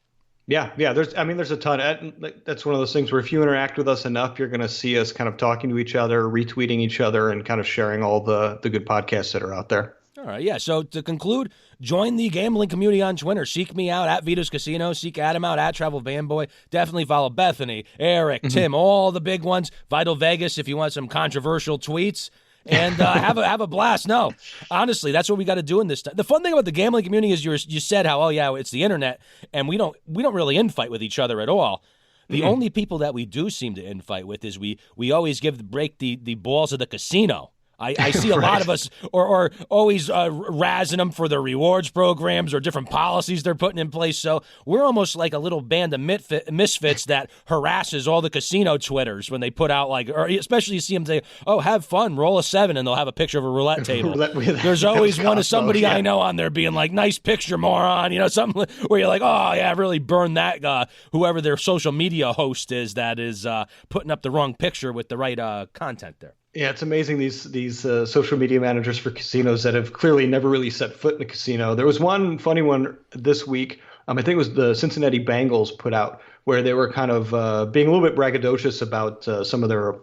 Yeah. There's a ton. That's one of those things where if you interact with us enough, you're going to see us kind of talking to each other, retweeting each other, and kind of sharing all the good podcasts that are out there. All right, yeah. So to conclude, join the gambling community on Twitter. Seek me out at Vito's Casino. Seek Adam out at Travel Fanboy. Definitely follow Bethany, Eric, Tim, all the big ones. Vital Vegas if you want some controversial tweets. And have a blast. No, honestly, that's what we got to do in this time. The fun thing about the gambling community is you said how, it's the internet, and we don't really infight with each other at all. The only people that we do seem to infight with is we always break the balls of the casino. I see a lot of us or always razzing them for their rewards programs or different policies they're putting in place. So we're almost like a little band of misfits that harasses all the casino Twitters when they put out or especially you see them say, oh, have fun, roll a 7, and they'll have a picture of a roulette table. There's always one of somebody I know on there being like, nice picture, moron, something where you're like, oh, yeah, really burn that whoever their social media host is that is putting up the wrong picture with the right content there. Yeah, it's amazing these social media managers for casinos that have clearly never really set foot in a casino. There was one funny one this week. I think it was the Cincinnati Bengals put out where they were kind of being a little bit braggadocious about some of their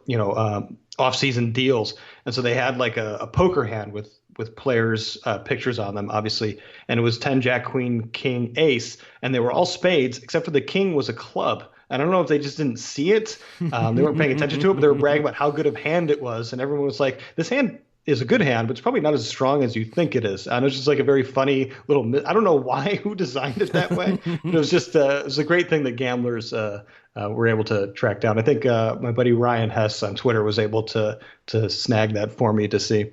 off-season deals, and so they had like a poker hand with players' pictures on them, obviously, and it was 10 Jack Queen King Ace, and they were all spades except for the king was a club. I don't know if they just didn't see it. They weren't paying attention to it, but they were bragging about how good of hand it was. And everyone was like, this hand is a good hand, but it's probably not as strong as you think it is. And it was just like a very funny little I don't know who designed it that way. But it was just it was a great thing that gamblers were able to track down. I think my buddy Ryan Hess on Twitter was able to snag that for me to see.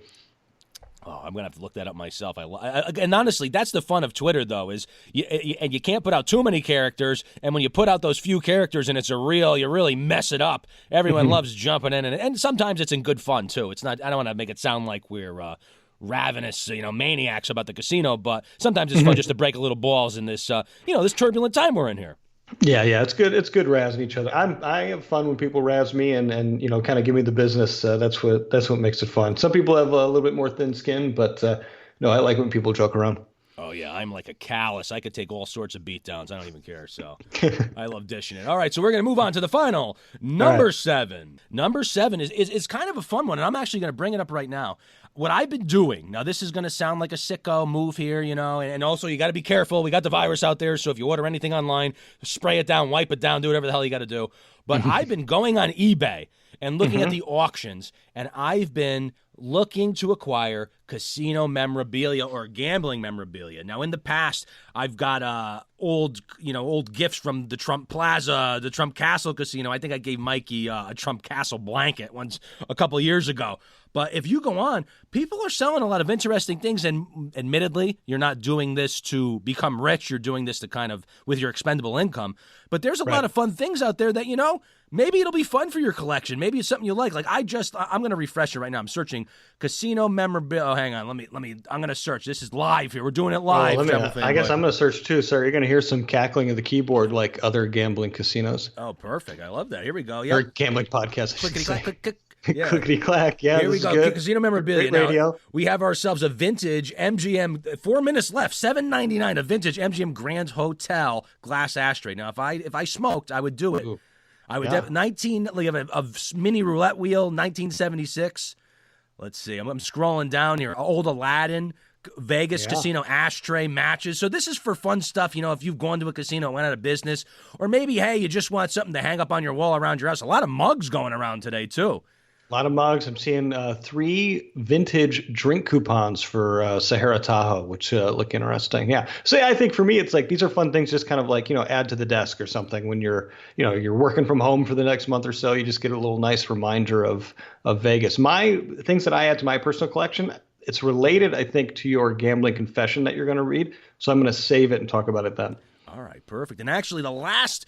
Oh, I'm going to have to look that up myself. And honestly, that's the fun of Twitter, though, is you can't put out too many characters, and when you put out those few characters and it's you really mess it up. Everyone loves jumping in, and sometimes it's in good fun, too. It's not. I don't want to make it sound like we're ravenous, maniacs about the casino, but sometimes it's fun just to break a little balls in this, this turbulent time we're in here. Yeah, it's good. It's good razzing each other. I have fun when people razz me and kind of give me the business. That's what makes it fun. Some people have a little bit more thin skin, but no, I like when people joke around. Oh yeah, I'm like a callus. I could take all sorts of beatdowns. I don't even care. So I love dishing it. All right, so we're gonna move on to the final number 7. Number 7 is kind of a fun one, and I'm actually gonna bring it up right now. What I've been doing, now this is going to sound like a sicko move here, and also you got to be careful. We got the virus out there, so if you order anything online, spray it down, wipe it down, do whatever the hell you got to do. But I've been going on eBay and looking at the auctions, and I've been looking to acquire casino memorabilia or gambling memorabilia. Now, in the past, I've got old gifts from the Trump Plaza, the Trump Castle Casino. I think I gave Mikey a Trump Castle blanket once a couple years ago. But if you go on, people are selling a lot of interesting things, and admittedly, you're not doing this to become rich. You're doing this to kind of with your expendable income. But there's a lot of fun things out there that, maybe it'll be fun for your collection. Maybe it's something you like. Like I'm going to refresh it right now. I'm searching casino memorabilia. Oh, hang on. I'm going to search. This is live here. We're doing it live. I guess I'm going to search too. So you're going to hear some cackling of the keyboard like other gambling casinos. Oh, perfect. I love that. Here we go. Yeah. Or gambling podcasts. Clickety-clack. Yeah. Clickety clack. Yeah, here we go. Good. Casino memorabilia. Great radio. Now, we have ourselves a vintage MGM. 4 minutes left. $7.99. A vintage MGM Grand Hotel glass ashtray. Now, if I smoked, I would do it. Ooh. I would have a mini roulette wheel, 1976. Let's see. I'm scrolling down here. Old Aladdin, Vegas casino ashtray matches. So this is for fun stuff. If you've gone to a casino, went out of business, or maybe, hey, you just want something to hang up on your wall around your house. A lot of mugs going around today, too. A lot of mugs. I'm seeing 3 vintage drink coupons for Sahara Tahoe, which look interesting. Yeah. So I think for me, it's like these are fun things, just kind of like, add to the desk or something when you're working from home for the next month or so. You just get a little nice reminder of Vegas. My things that I add to my personal collection, it's related, I think, to your gambling confession that you're going to read. So I'm going to save it and talk about it then. All right, perfect. And actually, the last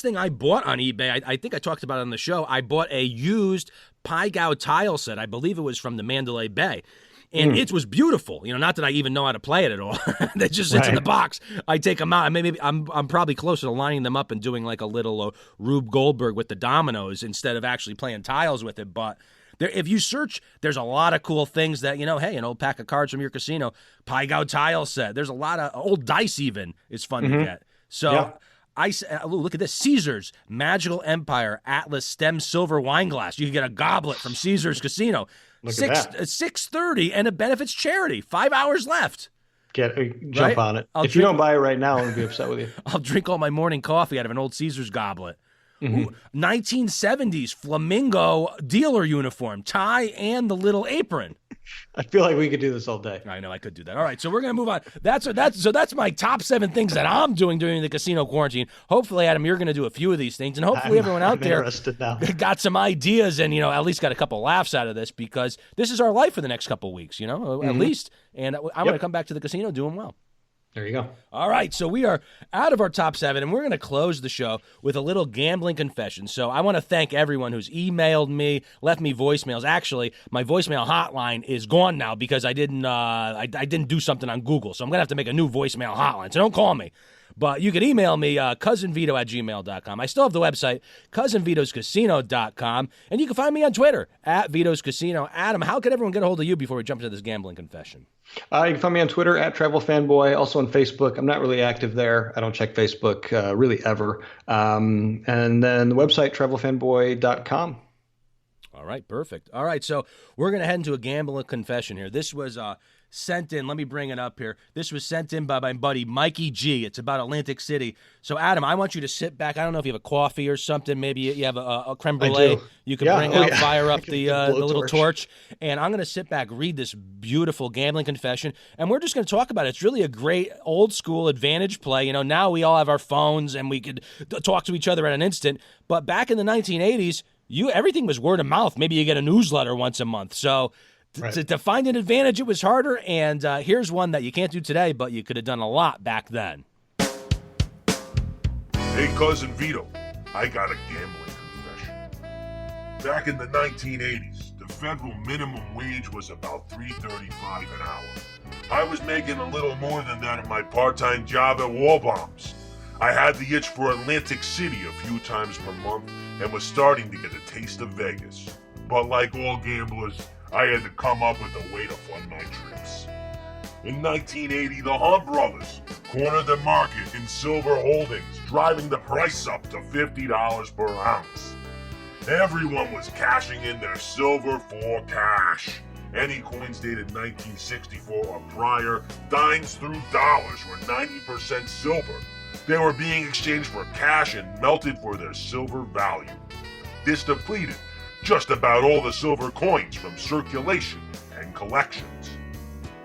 thing I bought on eBay, I think I talked about it on the show. I bought a used Pai Gow tile set. I believe it was from the Mandalay Bay. And it was beautiful. Not that I even know how to play it at all. They just sits in the box. I take them out. I mean, maybe I'm probably closer to lining them up and doing like a little Rube Goldberg with the dominoes instead of actually playing tiles with it. But if you search, there's a lot of cool things that, hey, an old pack of cards from your casino, Pai Gow tile set. There's a lot of old dice even is fun to get. So look at this. Caesars Magical Empire Atlas Stem Silver Wine Glass. You can get a goblet from Caesars Casino. Look at that. 6:30, and it benefits charity. 5 hours left. Jump on it. If you don't buy it right now, I'll be upset with you. I'll drink all my morning coffee out of an old Caesars goblet. Ooh, 1970s Flamingo dealer uniform, tie, and the little apron. I feel like we could do this all day. I know I could do that. All right, so we're gonna move on. That's my top 7 things that I'm doing during the casino quarantine. Hopefully, Adam, you're gonna do a few of these things, and hopefully everyone out there got some ideas and at least got a couple laughs out of this, because this is our life for the next couple weeks, at least. And I'm gonna come back to the casino doing well. There you go. All right, so we are out of our top 7, and we're going to close the show with a little gambling confession. So I want to thank everyone who's emailed me, left me voicemails. Actually, my voicemail hotline is gone now because I didn't do something on Google, so I'm going to have to make a new voicemail hotline. So don't call me. But you can email me, cousinvito@gmail.com. I still have the website, cousinvitoscasino.com. And you can find me on Twitter, @VitosCasino. Adam, how can everyone get a hold of you before we jump into this gambling confession? You can find me on Twitter, @TravelFanboy. Also on Facebook. I'm not really active there. I don't check Facebook really ever. And then the website, travelfanboy.com. All right, perfect. All right, so we're going to head into a gambling confession here. This was sent in. Let me bring it up here. This was sent in by my buddy Mikey G. It's about Atlantic City. So, Adam, I want you to sit back. I don't know if you have a coffee or something. Maybe you have a creme brulee. You can bring out, fire up the little torch. And I'm going to sit back, read this beautiful gambling confession, and we're just going to talk about it. It's really a great old-school advantage play. Now we all have our phones, and we could talk to each other at an instant. But back in the 1980s, everything was word of mouth. Maybe you get a newsletter once a month. So to find an advantage, it was harder. And here's one that you can't do today, but you could have done a lot back then. Hey, Cousin Vito, I got a gambling confession. Back in the 1980s, the federal minimum wage was about $3.35 an hour. I was making a little more than that at my part-time job at War Bombs. I had the itch for Atlantic City a few times per month and was starting to get a taste of Vegas. But like all gamblers, I had to come up with a way to fund my trips. In 1980, the Hunt brothers cornered the market in silver holdings, driving the price up to $50 per ounce. Everyone was cashing in their silver for cash. Any coins dated 1964 or prior, dimes through dollars, were 90% silver. They were being exchanged for cash and melted for their silver value. This depleted, just about all the silver coins from circulation and collections.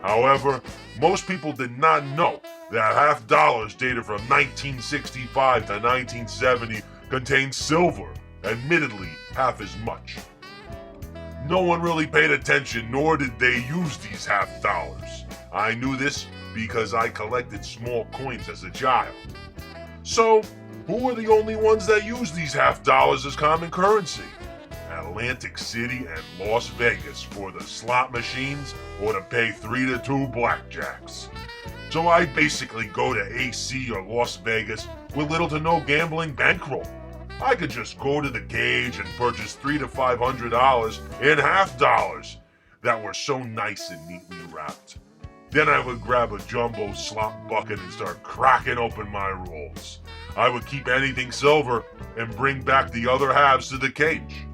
However, most people did not know that half dollars dated from 1965 to 1970 contained silver, admittedly half as much. No one really paid attention, nor did they use these half dollars. I knew this because I collected small coins as a child. So, who were the only ones that used these half dollars as common currency? Atlantic City and Las Vegas for the slot machines or to pay 3-2 blackjacks. So I basically go to AC or Las Vegas with little to no gambling bankroll. I could just go to the gauge and purchase $300 to $500 in half dollars that were so nice and neatly wrapped. Then I would grab a jumbo slot bucket and start cracking open my rolls. I would keep anything silver and bring back the other halves to the cage.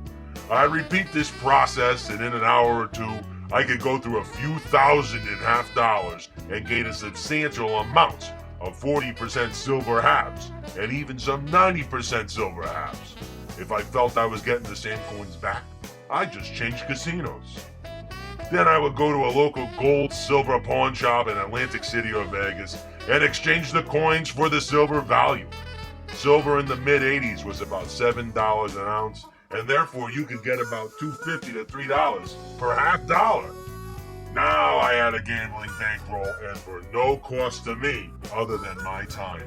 I repeat this process, and in an hour or two, I could go through a few thousand in half dollars and gain a substantial amount of 40% silver halves, and even some 90% silver halves. If I felt I was getting the same coins back, I just changed casinos. Then I would go to a local gold silver pawn shop in Atlantic City or Vegas and exchange the coins for the silver value. Silver in the mid-80s was about $7 an ounce, and therefore you could get about $2.50 to $3 per half dollar. Now I had a gambling bankroll, and for no cost to me other than my time.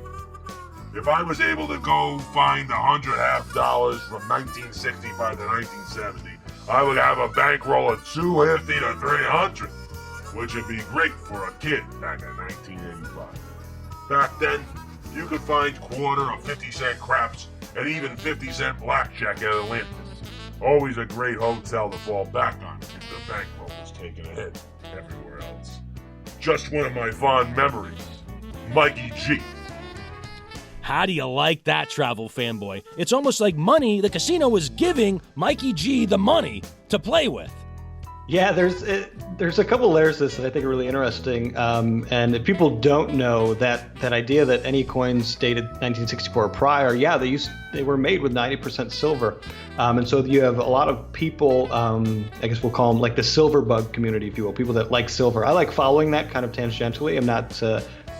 If I was able to go find 100 half dollars from 1965 to 1970, I would have a bankroll of $250 to $300, which would be great for a kid back in 1985. Back then, you could find quarter or 50-cent craps and even 50-cent blackjack at Atlantis. Always a great hotel to fall back on if the bankroll was taking a hit everywhere else. Just one of my fond memories. Mikey G. How do you like that, travel fanboy? It's almost like money the casino was giving Mikey G the money to play with. Yeah, there's a couple layers to this that I think are really interesting. And if people don't know that idea that any coins dated 1964 or prior, yeah, they were made with 90% silver. And so you have a lot of people, I guess we'll call them like the silver bug community, if you will, people that like silver. I like following that kind of tangentially. I'm not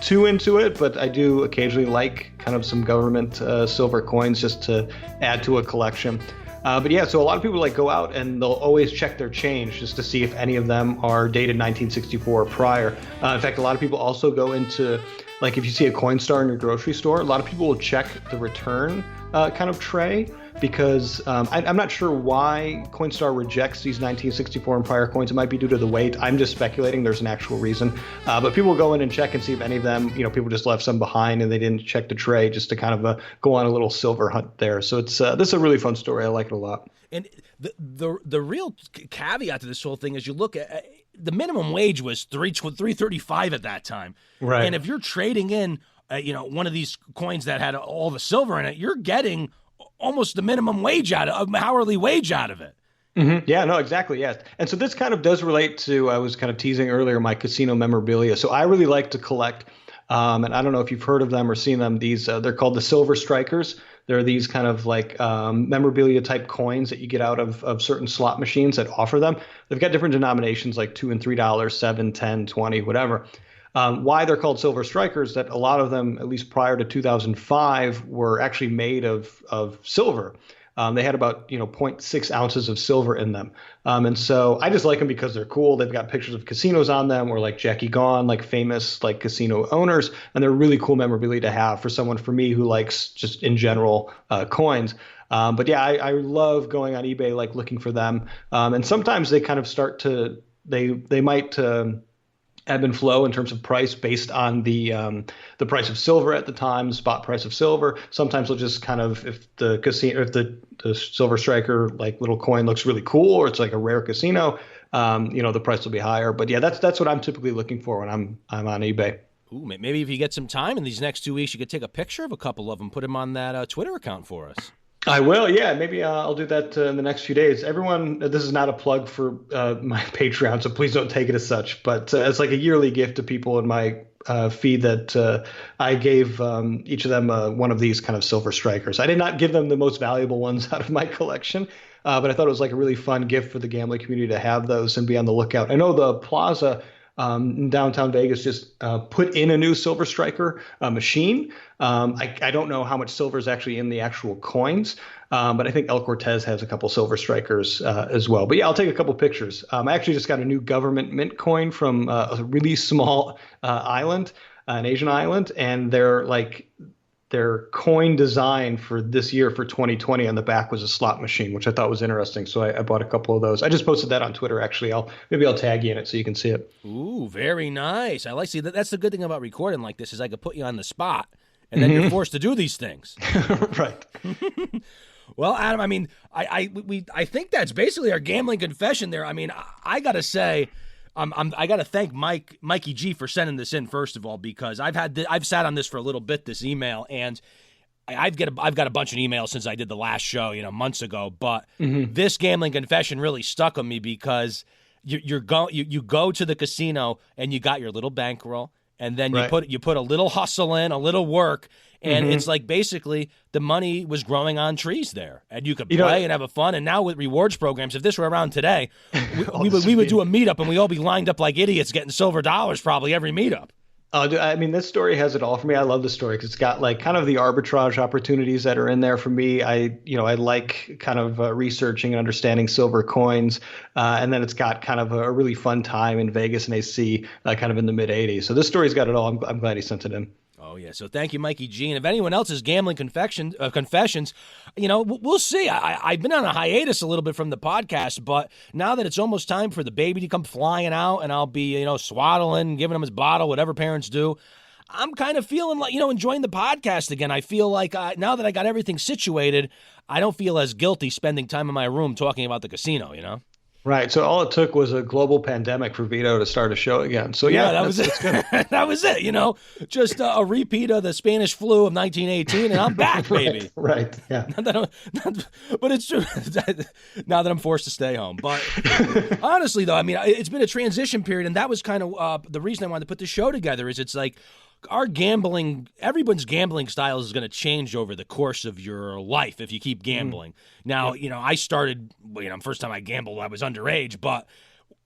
too into it, but I do occasionally like kind of some government silver coins just to add to a collection. But yeah, so a lot of people like go out and they'll always check their change just to see if any of them are dated 1964 or prior. In fact, a lot of people also go into, like if you see a Coinstar in your grocery store, a lot of people will check the return kind of tray because I'm not sure why Coinstar rejects these 1964 and prior coins. It might be due to the weight. I'm just speculating. There's an actual reason. But people will go in and check and see if any of them, people just left some behind and they didn't check the tray just to kind of go on a little silver hunt there. So this is a really fun story. I like it a lot. And the real caveat to this whole thing is you look at the minimum wage was $3.35 at that time. Right. And if you're trading in, one of these coins that had all the silver in it, you're getting almost the minimum wage hourly wage out of it. Mm-hmm. Yeah, no, exactly. Yes. And so this kind of does relate to, I was kind of teasing earlier, my casino memorabilia. So I really like to collect, and I don't know if you've heard of them or seen them. These, they're called the Silver Strikers. They're these kind of like memorabilia type coins that you get out of certain slot machines that offer them. They've got different denominations like $2 and $3, $7, $10, $20, whatever. Why they're called Silver Strikers, that a lot of them, at least prior to 2005, were actually made of silver. They had about 0.6 ounces of silver in them. And so I just like them because they're cool. They've got pictures of casinos on them or like Jackie Gone, like famous like casino owners. And they're really cool memorabilia to have for me who likes just in general coins. But yeah, I love going on eBay, like looking for them. And sometimes they kind of start to, they might ebb and flow in terms of price based on the price of silver at the time, the spot price of silver. Sometimes they'll just kind of, if the casino, if the Silver Striker like little coin looks really cool or it's like a rare casino, the price will be higher. But yeah, that's what I'm typically looking for when I'm on eBay. Ooh, maybe if you get some time in these next 2 weeks, you could take a picture of a couple of them, put them on that Twitter account for us. I will, yeah. Maybe I'll do that in the next few days. Everyone, this is not a plug for my Patreon, so please don't take it as such. But it's like a yearly gift to people in my feed that I gave each of them one of these kind of silver strikers. I did not give them the most valuable ones out of my collection, but I thought it was like a really fun gift for the gambling community to have those and be on the lookout. I know the Plaza in downtown Vegas just put in a new silver striker machine. I don't know how much silver is actually in the actual coins, but I think El Cortez has a couple silver strikers as well. But yeah, I'll take a couple pictures. I actually just got a new government mint coin from a really small island, an Asian island, and their coin design for this year for 2020 on the back was a slot machine, which I thought was interesting. So I bought a couple of those. I just posted that on Twitter. Actually, maybe I'll tag you in it so you can see it. Ooh, very nice. I like. See, that's the good thing about recording like this is I could put you on the spot, and then you're forced to do these things. Right. Well, Adam, I mean, I think that's basically our gambling confession there. I mean, I gotta say, I gotta thank Mikey G for sending this in first of all, because I've sat on this for a little bit, this email, and I've got a bunch of emails since I did the last show, months ago. But this gambling confession really stuck on me because you go to the casino and you got your little bankroll, and then you put a little hustle in, a little work. And it's like basically the money was growing on trees there, and you could play and have a fun. And now with rewards programs, if this were around today, we would do a meetup and we all be lined up like idiots getting silver dollars probably every meetup. I mean, this story has it all for me. I love the story because it's got like kind of the arbitrage opportunities that are in there for me. I like kind of researching and understanding silver coins, and then it's got kind of a really fun time in Vegas and AC, kind of in the mid '80s. So this story's got it all. I'm glad he sent it in. Oh, yeah. So thank you, Mikey G. And if anyone else has gambling confessions, we'll see. I've been on a hiatus a little bit from the podcast, but now that it's almost time for the baby to come flying out and I'll be, swaddling, giving him his bottle, whatever parents do, I'm kind of feeling like, enjoying the podcast again. I feel like now that I got everything situated, I don't feel as guilty spending time in my room talking about the casino, Right. So all it took was a global pandemic for Vito to start a show again. So yeah, that was it. That was it. Just a repeat of the Spanish flu of 1918, and I'm back, baby. Right. Yeah. But it's true. Now that I'm forced to stay home. But honestly, though, I mean, it's been a transition period, and that was kind of the reason I wanted to put the show together. Is it's like everyone's gambling style is going to change over the course of your life if you keep gambling. Now, I started, first time I gambled, I was underage, but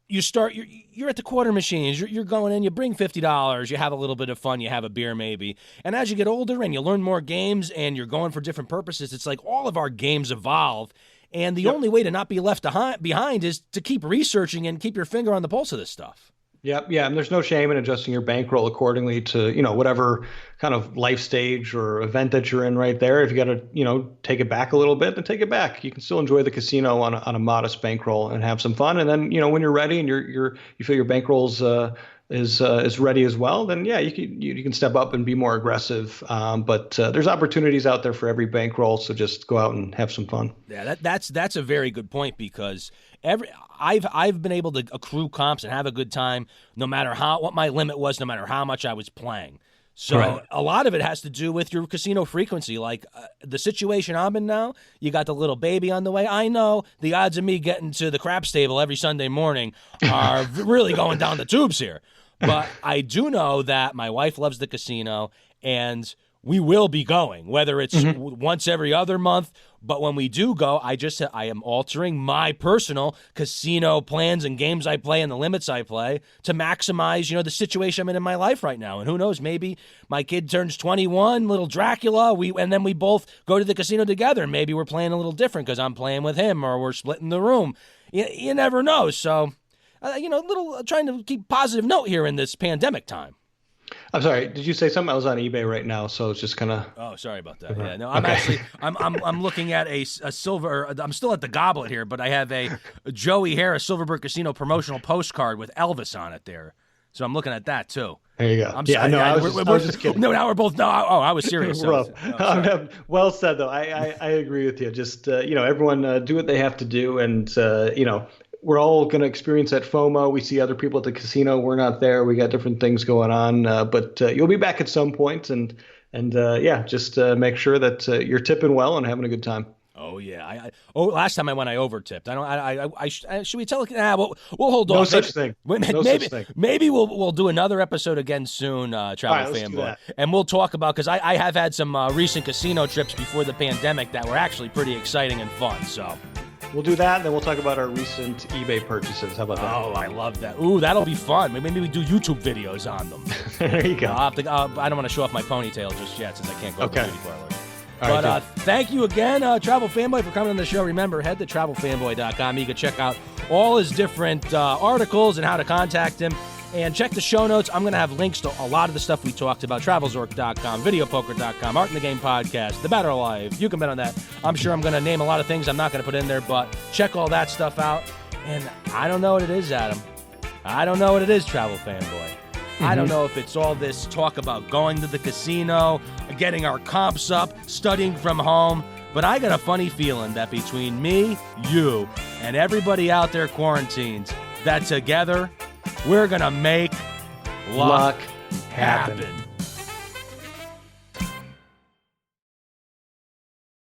you're at the quarter machines, you're going in, you bring $50, you have a little bit of fun, you have a beer maybe. And as you get older and you learn more games and you're going for different purposes, it's like all of our games evolve. And the only way to not be left behind is to keep researching and keep your finger on the pulse of this stuff. Yep. Yeah. And there's no shame in adjusting your bankroll accordingly to, whatever kind of life stage or event that you're in right there. If you got to, take it back a little bit, then take it back. You can still enjoy the casino on a modest bankroll and have some fun. And then, when you're ready and you feel your bankroll's is ready as well, then yeah, you can step up and be more aggressive. But there's opportunities out there for every bankroll, so just go out and have some fun. Yeah, that's a very good point because I've been able to accrue comps and have a good time no matter what my limit was, no matter how much I was playing. So a lot of it has to do with your casino frequency. Like the situation I'm in now, you got the little baby on the way. I know the odds of me getting to the craps table every Sunday morning are really going down the tubes here. But I do know that my wife loves the casino, and we will be going, whether it's once every other month. But when we do go, I am altering my personal casino plans and games I play and the limits I play to maximize, the situation I'm in my life right now. And who knows, maybe my kid turns 21, little Dracula, and then we both go to the casino together. And maybe we're playing a little different because I'm playing with him or we're splitting the room. You never know. So, little trying to keep positive note here in this pandemic time. I'm sorry. Did you say something? I was on eBay right now, so it's just kind of. Oh, sorry about that. Yeah, no, I'm looking at a silver. I'm still at the goblet here, but I have a Joey Harris Silverberg Casino promotional postcard with Elvis on it there. So I'm looking at that too. There you go. I'm sorry. I was just kidding. No, now we're both. No, I was serious. Well said, though. I agree with you. Just everyone do what they have to do, and we're all going to experience that FOMO. We see other people at the casino. We're not there. We got different things going on, but you'll be back at some point, and just make sure that you're tipping well and having a good time. Oh yeah. Last time I went, I overtipped. Should we tell? We'll hold on. No such thing. Such thing. Maybe we'll do another episode again soon, Travel Fanboy, and we'll talk about, because I have had some recent casino trips before the pandemic that were actually pretty exciting and fun. So we'll do that, and then we'll talk about our recent eBay purchases. How about that? Oh, I love that. Ooh, that'll be fun. Maybe we do YouTube videos on them. There you go. I don't want to show off my ponytail just yet, since I can't go to the beauty parlor. But thank you again, Travel Fanboy, for coming on the show. Remember, head to travelfanboy.com. You can check out all his different articles and how to contact him. And check the show notes. I'm going to have links to a lot of the stuff we talked about. Travelzork.com, Videopoker.com, Art in the Game Podcast, The Better Life. You can bet on that. I'm sure I'm going to name a lot of things I'm not going to put in there, but check all that stuff out. And I don't know what it is, Adam. I don't know what it is, Travel Fanboy. I don't know if it's all this talk about going to the casino, getting our comps up, studying from home, but I got a funny feeling that between me, you, and everybody out there quarantined, that together we're going to make luck happen.